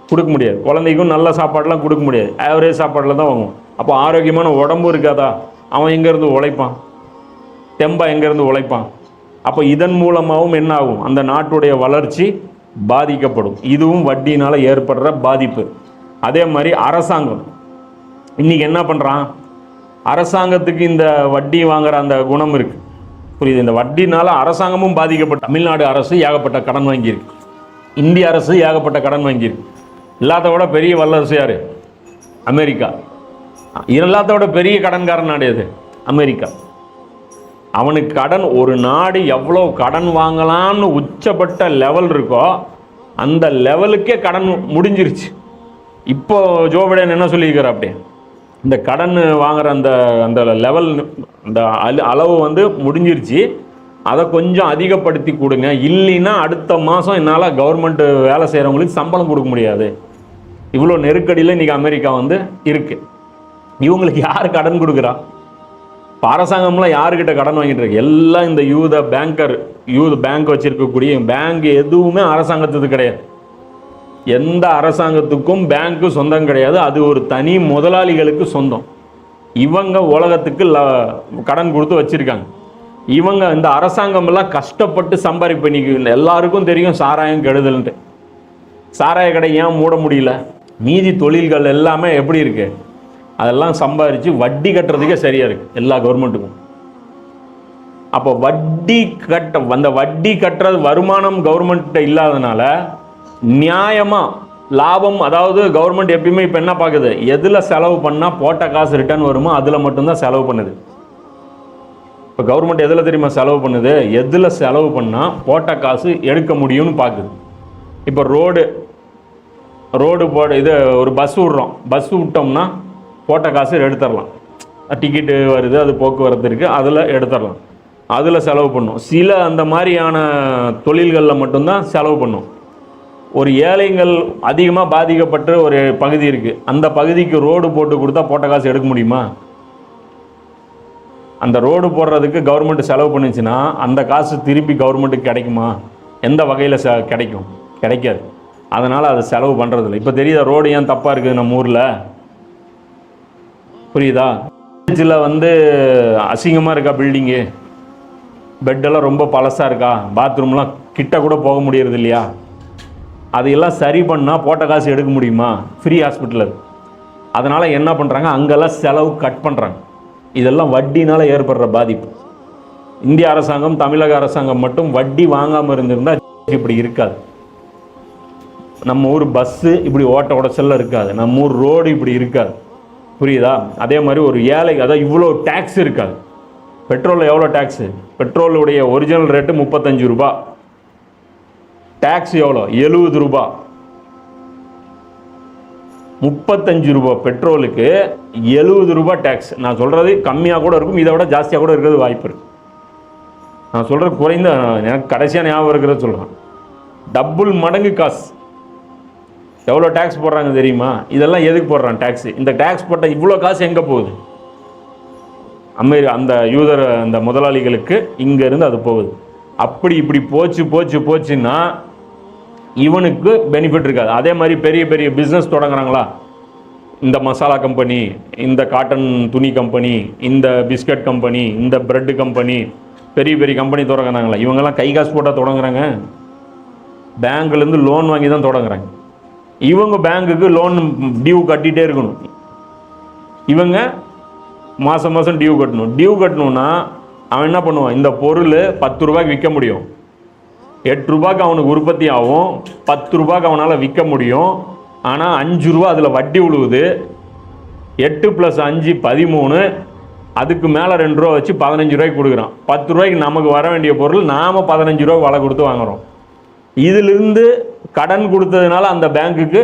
கொடுக்க முடியாது. குழந்தைக்கும் நல்ல சாப்பாடெலாம் கொடுக்க முடியாது, ஆவரேஜ் சாப்பாடில் தான் வாங்குவோம். அப்போ ஆரோக்கியமான உடம்பு இருக்காதா? அவன் எங்கேருந்து உழைப்பான்? தெம்பா எங்கேருந்து உழைப்பான்? அப்போ இதன் மூலமாகவும் என்ன ஆகும், அந்த நாட்டுடைய வளர்ச்சி பாதிக்கப்படும். இதுவும் வட்டினால் ஏற்படுற பாதிப்பு. அதே மாதிரி அரசாங்கம் இன்றைக்கி என்ன பண்ணுறான், அரசாங்கத்துக்கு இந்த வட்டி வாங்குகிற அந்த குணம் இருக்குது, புரியுது? இந்த வட்டினால் அரசாங்கமும் பாதிக்கப்பட்ட. தமிழ்நாடு அரசு ஏகப்பட்ட கடன் வாங்கியிருக்கு, இந்திய அரசு ஏகப்பட்ட கடன் வாங்கியிருக்கு. எல்லாத்த விட பெரிய வல்லரசு யார்? அமெரிக்கா. எல்லாத்த விட பெரிய கடன்காரன் நாடு எது? அமெரிக்கா. அவனுக்கு கடன், ஒரு நாடு எவ்வளோ கடன் வாங்கலாம்னு உச்சப்பட்ட லெவல் இருக்கோ அந்த லெவலுக்கே கடன் முடிஞ்சிருச்சு. இப்போ ஜோ பைடன் என்ன சொல்லியிருக்காரு, அப்படியே இந்த கடன் வாங்குற அந்த லெவல், அந்த அளவு முடிஞ்சிருச்சு, அதை கொஞ்சம் அதிகப்படுத்தி கொடுங்க, இல்லைன்னா அடுத்த மாதம் என்னால் கவர்மெண்ட்டு வேலை செய்கிறவங்களுக்கு சம்பளம் கொடுக்க முடியாது. இவ்வளோ நெருக்கடியில் இன்றைக்கி அமெரிக்கா இருக்குது. இவங்களுக்கு யார் கடன் கொடுக்குறா? இப்போ அரசாங்கம்லாம் யாருக்கிட்ட கடன் வாங்கிட்டு இருக்கு? எல்லாம் இந்த யூத பேங்க் வச்சுருக்கக்கூடிய பேங்க் எதுவுமே அரசாங்கத்துக்கு கிடையாது. எந்த அரசாங்கத்துக்கும் பேங்க்கு சொந்தம் கிடையாது, அது ஒரு தனி முதலாளிகளுக்கு சொந்தம். இவங்க உலகத்துக்கு கடன் கொடுத்து வச்சுருக்காங்க. இவங்க இந்த அரசாங்கமெல்லாம் கஷ்டப்பட்டு சம்பாதிப்பு. இன்னைக்கு எல்லாருக்கும் தெரியும் சாராயம் கெடுதல்ன்ட்டு. சாராய கடை ஏன் மூட முடியல? மீதி தொழில்கள் எல்லாமே எப்படி இருக்குது, அதெல்லாம் சம்பாதிச்சு வட்டி கட்டுறதுக்கே சரியாக இருக்குது எல்லா கவர்மெண்ட்டுக்கும். அப்போ அந்த வட்டி கட்டுறது வருமானம் கவர்மெண்ட்ட இல்லாதனால நியாயமாக லாபம், அதாவது கவர்மெண்ட் எப்பயுமே இப்போ என்ன பார்க்குது, எதில் செலவு பண்ணால் போட்ட காசு ரிட்டர்ன் வருமோ அதில் மட்டும்தான் செலவு பண்ணுது. இப்போ கவர்மெண்ட் எதில் தெரியுமா செலவு பண்ணுது? எதில் செலவு பண்ணால் போட்ட காசு எடுக்க முடியும்னு பார்க்குது. இப்போ ரோடு ஒரு பஸ் விட்றோம், பஸ் விட்டோம்னா போட்ட காசு எடுத்துடலாம். டிக்கெட்டு வருது, அது போக்குவரத்து இருக்குது, அதில் எடுத்துடலாம், அதில் செலவு பண்ணும். சில அந்த மாதிரியான தொழில்களில் மட்டும்தான் செலவு பண்ணும். ஒரு ஏழைகள் அதிகமாக பாதிக்கப்பட்ட ஒரு பகுதி இருக்குது, அந்த பகுதிக்கு ரோடு போட்டு கொடுத்தா போட்ட காசு எடுக்க முடியுமா? அந்த ரோடு போடுறதுக்கு கவர்மெண்ட் செலவு பண்ணுச்சுன்னா அந்த காசு திருப்பி கவர்மெண்ட்டுக்கு கிடைக்குமா? எந்த வகையில் கிடைக்கும்? கிடைக்காது. அதனால் அது செலவு பண்ணுறதில்ல. இப்போ தெரியுதா ரோடு ஏன் தப்பாக இருக்குது நம்ம ஊரில்? புரியுதா? காலேஜில் வந்து அசிங்கமாக இருக்கா பில்டிங்கு? பெட்டெல்லாம் ரொம்ப பழசாக இருக்கா? பாத்ரூம்லாம் கிட்ட கூட போக முடியறது இல்லையா? அதையெல்லாம் சரி பண்ணால் போட்ட காசு எடுக்க முடியுமா? Free hospital. அதனால் என்ன பண்ணுறாங்க, அங்கெல்லாம் செலவு கட் பண்ணுறாங்க. இதெல்லாம் வட்டினால் ஏற்படுற பாதிப்பு. இந்திய அரசாங்கம், தமிழக அரசாங்கம் மட்டும் வட்டி வாங்காமல் இருந்திருந்தால் இப்படி இருக்காது. நம்ம ஊர் பஸ்ஸு இப்படி ஓட்ட உடச்சல்ல இருக்காது. நம்ம ஊர் ரோடு இப்படி இருக்காது. புரியுதா? அதே மாதிரி ஒரு ஏழை, அதான் இவ்வளோ டேக்ஸ் இருக்காது. பெட்ரோலில் எவ்வளோ டேக்ஸு? பெட்ரோலுடைய ஒரிஜினல் ரேட்டு 35 ரூபா. டேக்ஸ் எவ்வளோ? 70 ரூபா. 35 ரூபா பெட்ரோலுக்கு 70 ரூபா டேக்ஸ். நான் சொல்கிறது கம்மியாக கூட இருக்கும், இதை விட ஜாஸ்தியாக கூட இருக்கிறது வாய்ப்பு இருக்குது. நான் சொல்கிறது குறைந்த, எனக்கு கடைசியாக ஞாபகம் இருக்கிறத சொல்கிறேன். டபுள் மடங்கு காசு. எவ்வளோ டேக்ஸ் போடுறாங்க தெரியுமா? இதெல்லாம் எதுக்கு போடுறான் டேக்ஸு? இந்த டேக்ஸ் போட்ட இவ்வளோ காசு எங்கே போகுது? அந்த யூதர் அந்த முதலாளிகளுக்கு இங்கேருந்து அது போகுது. அப்படி இப்படி போச்சுன்னா இவனுக்கு பெனிஃபிட் இருக்காது. அதே மாதிரி பெரிய பெரிய பிஸ்னஸ் தொடங்குறாங்களா, இந்த மசாலா கம்பெனி, இந்த காட்டன் துணி கம்பெனி, இந்த பிஸ்கட் கம்பெனி, இந்த பிரெட் கம்பெனி, பெரிய பெரிய கம்பெனி தொடங்குறாங்களா, இவங்கெல்லாம் கை காசு போட்டால் தொடங்குறாங்க? பேங்க்லேருந்து லோன் வாங்கி தான் தொடங்குறாங்க. இவங்க பேங்க்குக்கு லோன் டியூ கட்டிகிட்டே இருக்கணும். இவங்க மாதம் மாதம் டியூ கட்டணும். டியூ கட்டணும்னா அவன் என்ன பண்ணுவான், இந்த பொருள் 10 ரூபாய்க்கு விற்க முடியும், 8 ரூபாய்க்கு அவனுக்கு உற்பத்தி ஆகும், 10 ரூபாய்க்கு அவனால் விற்க முடியும். ஆனால் 5 ரூபா அதில் வட்டி விழுவுது. 8 + 5 13, அதுக்கு மேலே 2 ரூபா வச்சு 15 ரூபாய்க்கு கொடுக்குறான். 10 ரூபாய்க்கு நமக்கு வர வேண்டிய பொருள் நாம் 15 ரூபா விலை கொடுத்து வாங்குகிறோம். இதிலிருந்து கடன் கொடுத்ததுனால அந்த பேங்க்குக்கு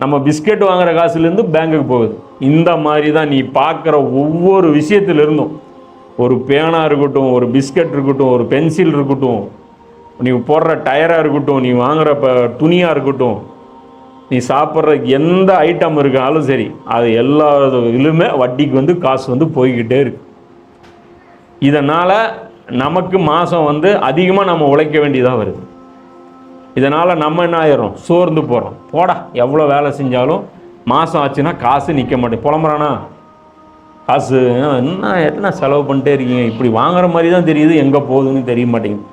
நம்ம பிஸ்கெட் வாங்குகிற காசுலேருந்து பேங்க்குக்கு போகுது. இந்த மாதிரி தான் நீ பார்க்குற ஒவ்வொரு விஷயத்திலிருந்தும், ஒரு பேனா இருக்கட்டும், ஒரு பிஸ்கட் இருக்கட்டும், ஒரு பென்சில் இருக்கட்டும், நீ போடுற டயராக இருக்கட்டும், நீ வாங்குகிற துணியாக இருக்கட்டும், நீ சாப்பிட்ற எந்த ஐட்டம் இருக்காலும் சரி, அது எல்லா இதுலுமே வட்டிக்கு வந்து காசு வந்து போய்கிட்டே இருக்கு. இதனால் நமக்கு மாதம் வந்து அதிகமாக நம்ம உழைக்க வேண்டியதாக வருது. இதனால் நம்ம என்ன ஆயிடும், சோர்ந்து போகிறோம். போடா எவ்வளோ வேலை செஞ்சாலும் மாதம் ஆச்சுன்னா காசு நிற்க மாட்டேன், புலம்புறானா காசு என்ன செலவு பண்ணிட்டே இருக்கீங்க, இப்படி வாங்குற மாதிரி தான் தெரியுது, எங்கே போகுதுன்னு தெரிய மாட்டேங்குது.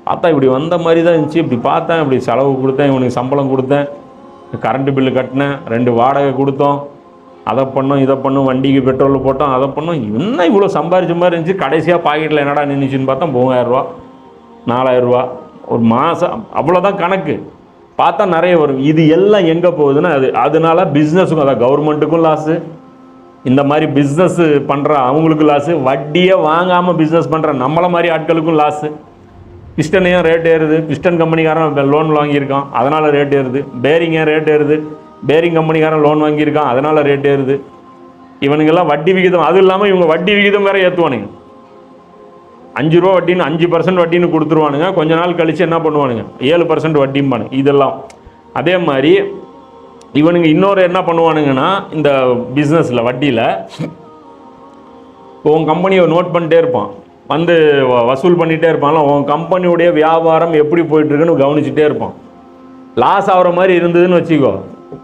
பார்த்தா இப்படி வந்த மாதிரி தான் இருந்துச்சு, இப்படி பார்த்தேன், இப்படி செலவு கொடுத்தேன், இவனுக்கு சம்பளம் கொடுத்தேன், கரண்ட்டு பில்லு கட்டினேன், 2 வாடகை கொடுத்தோம், அதை பண்ணோம், இதை பண்ணோம், வண்டிக்கு பெட்ரோல் போட்டோம், அதை பண்ணோம், இன்னும் இவ்வளோ சம்பாரிச்ச மாதிரி இருந்துச்சு. கடைசியாக பாக்கெட்டில் என்னடா நின்றுச்சுன்னு பார்த்தா 3000 ரூபா 4000 ரூபா ஒரு மாதம். அவ்வளோதான் கணக்கு. பார்த்தா நிறைய வரும். இது எல்லாம் எங்கே போகுதுன்னா அதனால பிஸ்னஸுக்கும், அதான் கவர்மெண்ட்டுக்கும் லாஸு, இந்த மாதிரி பிஸ்னஸ் பண்ணுற அவங்களுக்கும் லாஸு, வட்டியை வாங்காமல் பிஸ்னஸ் பண்ணுற நம்மளை மாதிரி ஆட்களுக்கும் லாஸு. பிஸ்டனையும் ரேட் ஏறுது, பிஸ்டன் கம்பெனிக்காரன் லோன் வாங்கியிருக்கான் அதனால் ரேட் ஏறுது. பேரிங் ஏன் ரேட் ஏறுது, பேரிங் கம்பெனிக்காரன் லோன் வாங்கியிருக்கான் அதனால் ரேட் ஏறுது. இவனுங்கெல்லாம் வட்டி விகிதம், அதுவும் இல்லாமல் இவங்க வட்டி விகிதம் வேறு ஏற்றுவானுங்க. 5 ரூபா வட்டின்னு 5% வட்டின்னு கொடுத்துருவானுங்க. கொஞ்ச நாள் கழித்து என்ன பண்ணுவானுங்க, 7% வட்டிம்பானுங்க. இதெல்லாம் அதே மாதிரி இவனுங்க இன்னொரு என்ன பண்ணுவானுங்கன்னா, இந்த பிஸ்னஸில் வட்டியில் உன் கம்பெனியை நோட் பண்ணிட்டே இருப்பான், வந்து வசூல் பண்ணிகிட்டே இருப்பான்ல, உன் கம்பெனியுடைய வியாபாரம் எப்படி போயிட்டுருக்குன்னு கவனிச்சுட்டே இருப்பான். லாஸ் ஆகிற மாதிரி இருந்ததுன்னு வச்சுக்கோ,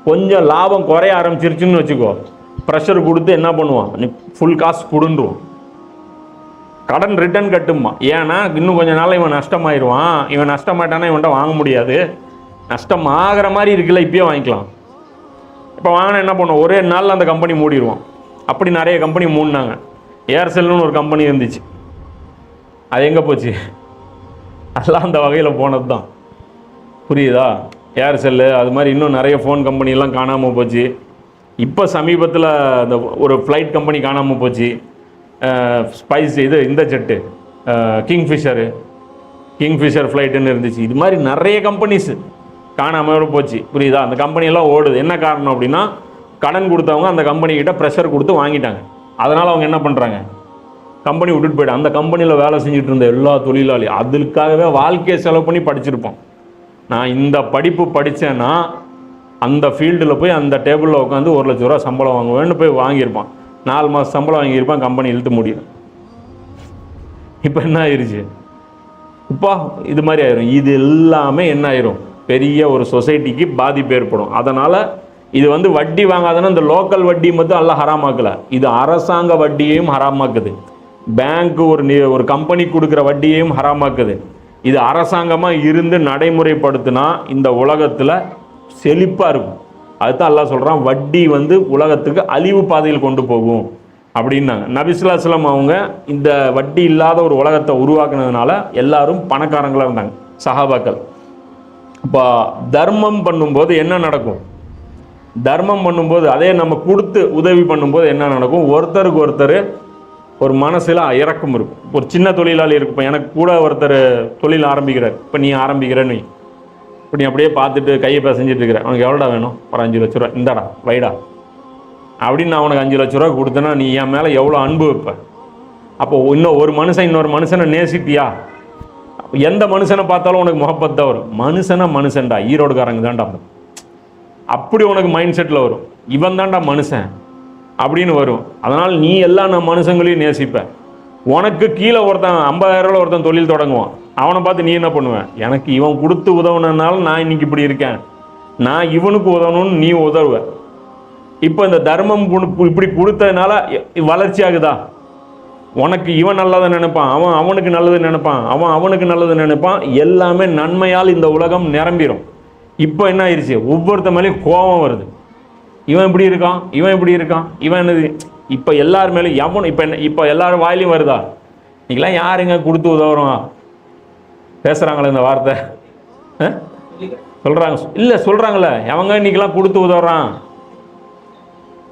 கொஞ்சம் லாபம் குறைய ஆரம்பிச்சிருச்சுன்னு வச்சுக்கோ, ப்ரெஷர் கொடுத்து என்ன பண்ணுவான், நீ ஃபுல் காசு கொடுண்டுருவான், கடன் ரிட்டர்ன் கட்டுமா. ஏன்னா இன்னும் கொஞ்சம் நாள் இவன் நஷ்டமாயிடுவான், இவன் நஷ்டமாயிட்டானா இவன்கிட்ட வாங்க முடியாது, நஷ்டம் ஆகிற மாதிரி இருக்குல்ல, இப்பயே வாங்கிக்கலாம். இப்போ வாங்கினா என்ன பண்ணுவோம், ஒரே நாளில் அந்த கம்பெனி மூடிடுவான். அப்படி நிறைய கம்பெனி மூடினாங்க. ஏர்செல்னு ஒரு கம்பெனி இருந்துச்சு, அது எங்கே போச்சு, அதெல்லாம் அந்த வகையில் போனது தான். புரியுதா? ஏர்செல்லு அது மாதிரி இன்னும் நிறைய ஃபோன் கம்பெனிலாம் காணாமல் போச்சு. இப்போ சமீபத்தில் அந்த ஒரு ஃப்ளைட் கம்பெனி காணாமல் போச்சு. ஸ்பைஸ் இந்த ஜெட்டு கிங்ஃபிஷர் ஃப்ளைட்டுன்னு இருந்துச்சு. இது மாதிரி நிறைய கம்பெனிஸு காணாமல் போச்சு. புரியுதா? அந்த கம்பெனியெல்லாம் ஓடுது. என்ன காரணம் அப்படின்னா, கடன் கொடுத்தவங்க அந்த கம்பெனிக்கிட்ட ப்ரெஷர் கொடுத்து வாங்கிட்டாங்க. அதனால் அவங்க என்ன பண்ணுறாங்க, கம்பெனி விட்டுட்டு போய்ட்டு அந்த கம்பெனியில் வேலை செஞ்சுட்டு இருந்த எல்லா தொழிலாளியும் அதுக்காகவே வாழ்க்கையை செலவு பண்ணி படிச்சிருப்போம். நான் இந்த படிப்பு படித்தேன்னா அந்த ஃபீல்டில் போய் அந்த டேபிளில் உட்காந்து 1 லட்ச ரூபா சம்பளம் வாங்குவேன்னு போய் வாங்கியிருப்பான். 4 மாதம் சம்பளம் வாங்கியிருப்பான், கம்பெனி இழுத்து முடியும். இப்போ என்ன ஆயிடுச்சு, இப்போ இது மாதிரி ஆயிரும். இது எல்லாமே என்ன ஆயிரும், பெரிய ஒரு சொசைட்டிக்கு பாதிப்பு ஏற்படும். அதனால் இது வந்து வட்டி வாங்காதன்னா இந்த லோக்கல் வட்டி மட்டும் எல்லாம் ஹராமாக்கலை, இது அரசாங்க வட்டியையும் ஹராமாக்குது. பேங்க் ஒரு கம்பெனி கொடுக்குற வட்டியையும் ஹராமாக்குது. இது அரசாங்கமாக இருந்து நடைமுறைப்படுத்தினா இந்த உலகத்தில் செழிப்பாக இருக்கும். அதுதான் அல்லாஹ் சொல்கிறான், வட்டி வந்து உலகத்துக்கு அழிவு பாதையில் கொண்டு போகும் அப்படின்னாங்க. நபி ஸல்லல்லாஹு அலைஹி வஸல்லம் அவங்க இந்த வட்டி இல்லாத ஒரு உலகத்தை உருவாக்குனதுனால எல்லாரும் பணக்காரங்களாக இருந்தாங்க சஹாபாக்கள். இப்போ தர்மம் பண்ணும்போது என்ன நடக்கும், தர்மம் பண்ணும்போது அதே நம்ம கொடுத்து உதவி பண்ணும்போது என்ன நடக்கும், ஒருத்தருக்கு ஒருத்தர் ஒரு மனசில் இறக்கம் இருக்கும். ஒரு சின்ன தொழிலாளி இருக்கும், எனக்கு கூட ஒருத்தர் தொழில் ஆரம்பிக்கிறார், இப்போ நீ ஆரம்பிக்கிறேன்னு இப்போ நீ அப்படியே பார்த்துட்டு கையை பிசைஞ்சிட்டு இருக்கிற, அவனுக்கு எவ்வளோடா வேணும், ஒரு 5 லட்ச ரூபா, இந்தாடா வைடா அப்படின்னு நான் அவனுக்கு 5 லட்ச ரூபா கொடுத்தேன்னா நீ என் மேலே எவ்வளோ அன்பு வைப்ப. அப்போ இன்னொரு மனுஷனை நேசிப்பியா? எந்த மனுஷனை பார்த்தாலும் உனக்கு முகப்பத் தான் வரும். மனுஷன்டா, ஈரோடுக்காரங்க தான்டா, அப்படி உனக்கு மைண்ட் செட்டில் வரும். இவன் தான்டா மனுஷன் அப்படின்னு வரும். அதனால் நீ எல்லா நான் மனுஷங்களையும் நேசிப்ப. உனக்கு கீழே ஒருத்தன் 50,000 ஒருத்தன் தொழில் தொடங்குவான், அவனை பார்த்து நீ என்ன பண்ணுவேன், எனக்கு இவன் கொடுத்து உதவுனதுனால நான் இன்னைக்கு இப்படி இருக்கேன், நான் இவனுக்கு உதவணும்னு நீ உதவுவ. இப்போ இந்த தர்மம் இப்படி கொடுத்ததுனால வளர்ச்சி ஆகுதா? உனக்கு இவன் நல்லதை நினைப்பான், அவன் அவனுக்கு நல்லது நினைப்பான், அவன் அவனுக்கு நல்லது நினைப்பான், எல்லாமே நன்மையால் இந்த உலகம் நிரம்பிடும். இப்போ என்ன ஆயிடுச்சு, ஒவ்வொருத்த மேலேயும் கோபம் வருது. இவன் இப்படி இருக்கான், இவன் இப்படி இருக்கான், இவன் என்னது. இப்போ எல்லார் மேலேயும் எவன் இப்போ எல்லாரும் வாயிலையும் வருதா, நீங்களாம் யாருங்க கொடுத்து உதவுறோம் பேசுகிறாங்களே இந்த வார்த்தை சொல்கிறாங்க இல்லை சொல்கிறாங்களே, எவங்க இன்னைக்கெல்லாம் கொடுத்து உதவுறான்,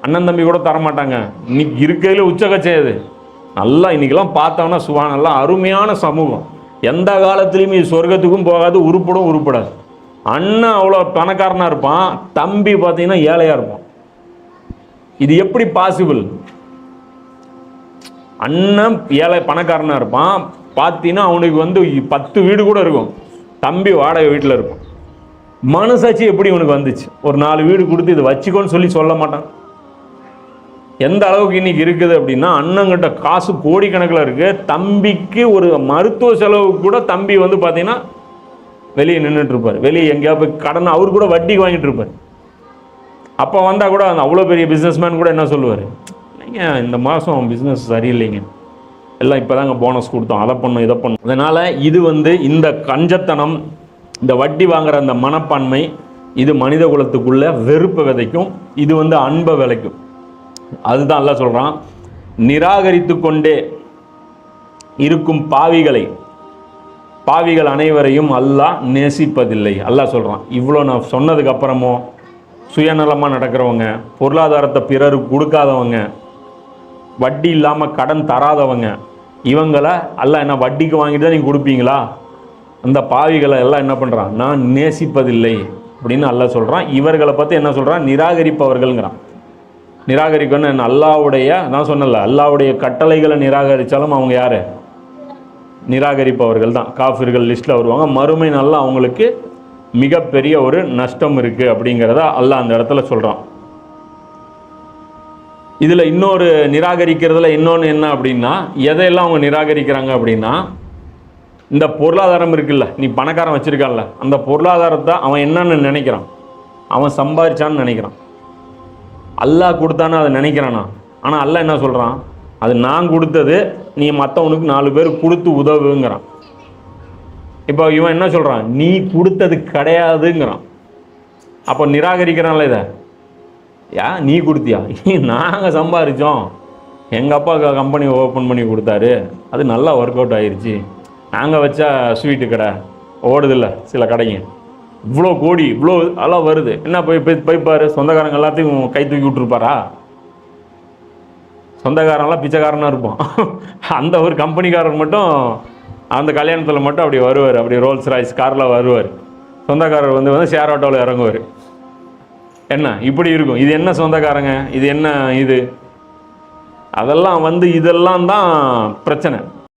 அண்ணன் தம்பி கூட தரமாட்டாங்க. இன்னைக்கு இருக்கையில் உச்சகச்சம் இது. நல்லா இன்னைக்கெல்லாம் பார்த்தோம்னா நல்லா அருமையான சமூகம். எந்த காலத்துலேயுமே சொர்க்கத்துக்கும் போகாது, உருப்படாது. அண்ணன் அவ்வளோ பணக்காரனாக இருப்பான், தம்பி பார்த்தீங்கன்னா ஏழையாக இருப்பான். இது எப்படி பாசிபிள்? அண்ணன் ஏழை பணக்காரனாக இருப்பான், பார்த்தீங்கன்னா அவனுக்கு வந்து 10 வீடு கூட இருக்கும், தம்பி வாடகை வீட்டில் இருக்கும். மனசாட்சி எப்படி இவனுக்கு வந்துச்சு? ஒரு 4 வீடு கொடுத்து இதை வச்சுக்கோன்னு சொல்ல மாட்டான். எந்த அளவுக்கு இன்னைக்கு இருக்குது அப்படின்னா, அண்ணங்கிட்ட காசு கோடிக்கணக்கில் இருக்குது, தம்பிக்கு ஒரு மருத்துவ செலவு கூட தம்பி வந்து பார்த்தீங்கன்னா வெளியே நின்றுட்டு இருப்பார், வெளியே எங்கேயா போய் கடன் அவர் கூட வட்டிக்கு வாங்கிட்டு இருப்பார். அப்போ வந்தால் கூட அந்த அவ்வளோ பெரிய பிஸ்னஸ்மேன் கூட என்ன சொல்லுவார், இல்லைங்க இந்த மாதம் பிஸ்னஸ் சரியில்லைங்க, எல்லாம் இப்போ தாங்க போனஸ் கொடுத்தோம், அதை பண்ணோம் இதை பண்ணோம். அதனால் இது வந்து இந்த கஞ்சத்தனம், இந்த வட்டி வாங்குற அந்த மனப்பான்மை, இது மனித குலத்துக்குள்ள வெறுப்பை விதைக்கும், இது வந்து அன்பை விளைக்கும். அதுதான் அல்லாஹ் சொல்கிறான், நிராகரித்து கொண்டே இருக்கும் பாவிகள் அனைவரையும் அல்லாஹ் நேசிப்பதில்லை. அல்லாஹ் சொல்கிறான். இவ்வளோ நான் சொன்னதுக்கு அப்புறமும் சுயநலமாக நடக்கிறவங்க, பொருளாதாரத்தை பிறருக்கு கொடுக்காதவங்க, வட்டி இல்லாமல் கடன் தராதவங்க, இவங்களை அல்லாஹ் என்ன வட்டிக்கு வாங்கிட்டு தான் நீங்கள் கொடுப்பீங்களா? அந்த பாவிகளை எல்லாம் என்ன பண்ணுறான், நான் நேசிப்பதில்லை அப்படின்னு அல்லாஹ் சொல்கிறான். இவர்களை பற்றி என்ன சொல்கிறான், நிராகரிப்பவர்கள்ங்கிறான். நிராகரிக்கணும் என்ன, அல்லாவுடைய, நான் சொன்னல, அல்லாவுடைய கட்டளைகளை நிராகரித்தாலும் அவங்க யார், நிராகரிப்பவர்கள் தான், காஃபிர்கள் லிஸ்ட்டில் வருவாங்க. மறுமை நல்லா அவங்களுக்கு மிகப்பெரிய ஒரு நஷ்டம் இருக்குது அப்படிங்கிறத அல்லாஹ் அந்த இடத்துல சொல்கிறான். இதில் இன்னொரு நிராகரிக்கிறதுல இன்னொன்று என்ன அப்படின்னா, எதையெல்லாம் அவங்க நிராகரிக்கிறாங்க அப்படின்னா, இந்த பொருளாதாரம் இருக்குல்ல, நீ பணக்காரன் வச்சுருக்கான்ல, அந்த பொருளாதாரத்தை அவன் என்னன்னு நினைக்கிறான், அவன் சம்பாதிச்சான்னு நினைக்கிறான். அல்லாஹ் கொடுத்தான்னு அதை நினைக்கிறானா? ஆனால் அல்லாஹ் என்ன சொல்கிறான், அது நான் கொடுத்தது, நீ மற்றவனுக்கு 4 பேர் கொடுத்து உதவுங்கிறான். இப்போ இவன் என்ன சொல்கிறான், நீ கொடுத்தது கிடையாதுங்கிறான். அப்போ நிராகரிக்கிறான்ல இதை, நீ கொடுத்தியா, நாங்கள் சம்பாதிச்சோம், எங்கள் அப்பா கம்பெனி ஓப்பன் பண்ணி கொடுத்தாரு, அது நல்லா ஒர்க் அவுட் ஆயிடுச்சு, நாங்கள் வச்சா ஸ்வீட்டு கடை ஓடுதில்ல சில கடைங்க, இவ்வளோ கோடி இவ்வளோ அதெல்லாம் வருது, என்ன போய்ப்பார், சொந்தக்காரங்க எல்லாத்தையும் கை தூக்கி விட்டுருப்பாரா? சொந்தக்காரன்லாம் பிச்சைக்காரனாக இருப்பான். அந்த ஒரு கம்பெனிக்காரர் மட்டும் அந்த கல்யாணத்தில் மட்டும் அப்படி வருவார், அப்படி ரோல்ஸ் ராய்ஸ் காரில் வருவார். சொந்தக்காரர் வந்து ஷேர் ஆட்டோவில் இறங்குவார். என்ன இப்படி இருக்கும், இது என்ன சொந்தக்காரங்க, இது என்ன இது, அதெல்லாம் வந்து இதெல்லாம் தான் பிரச்சனை.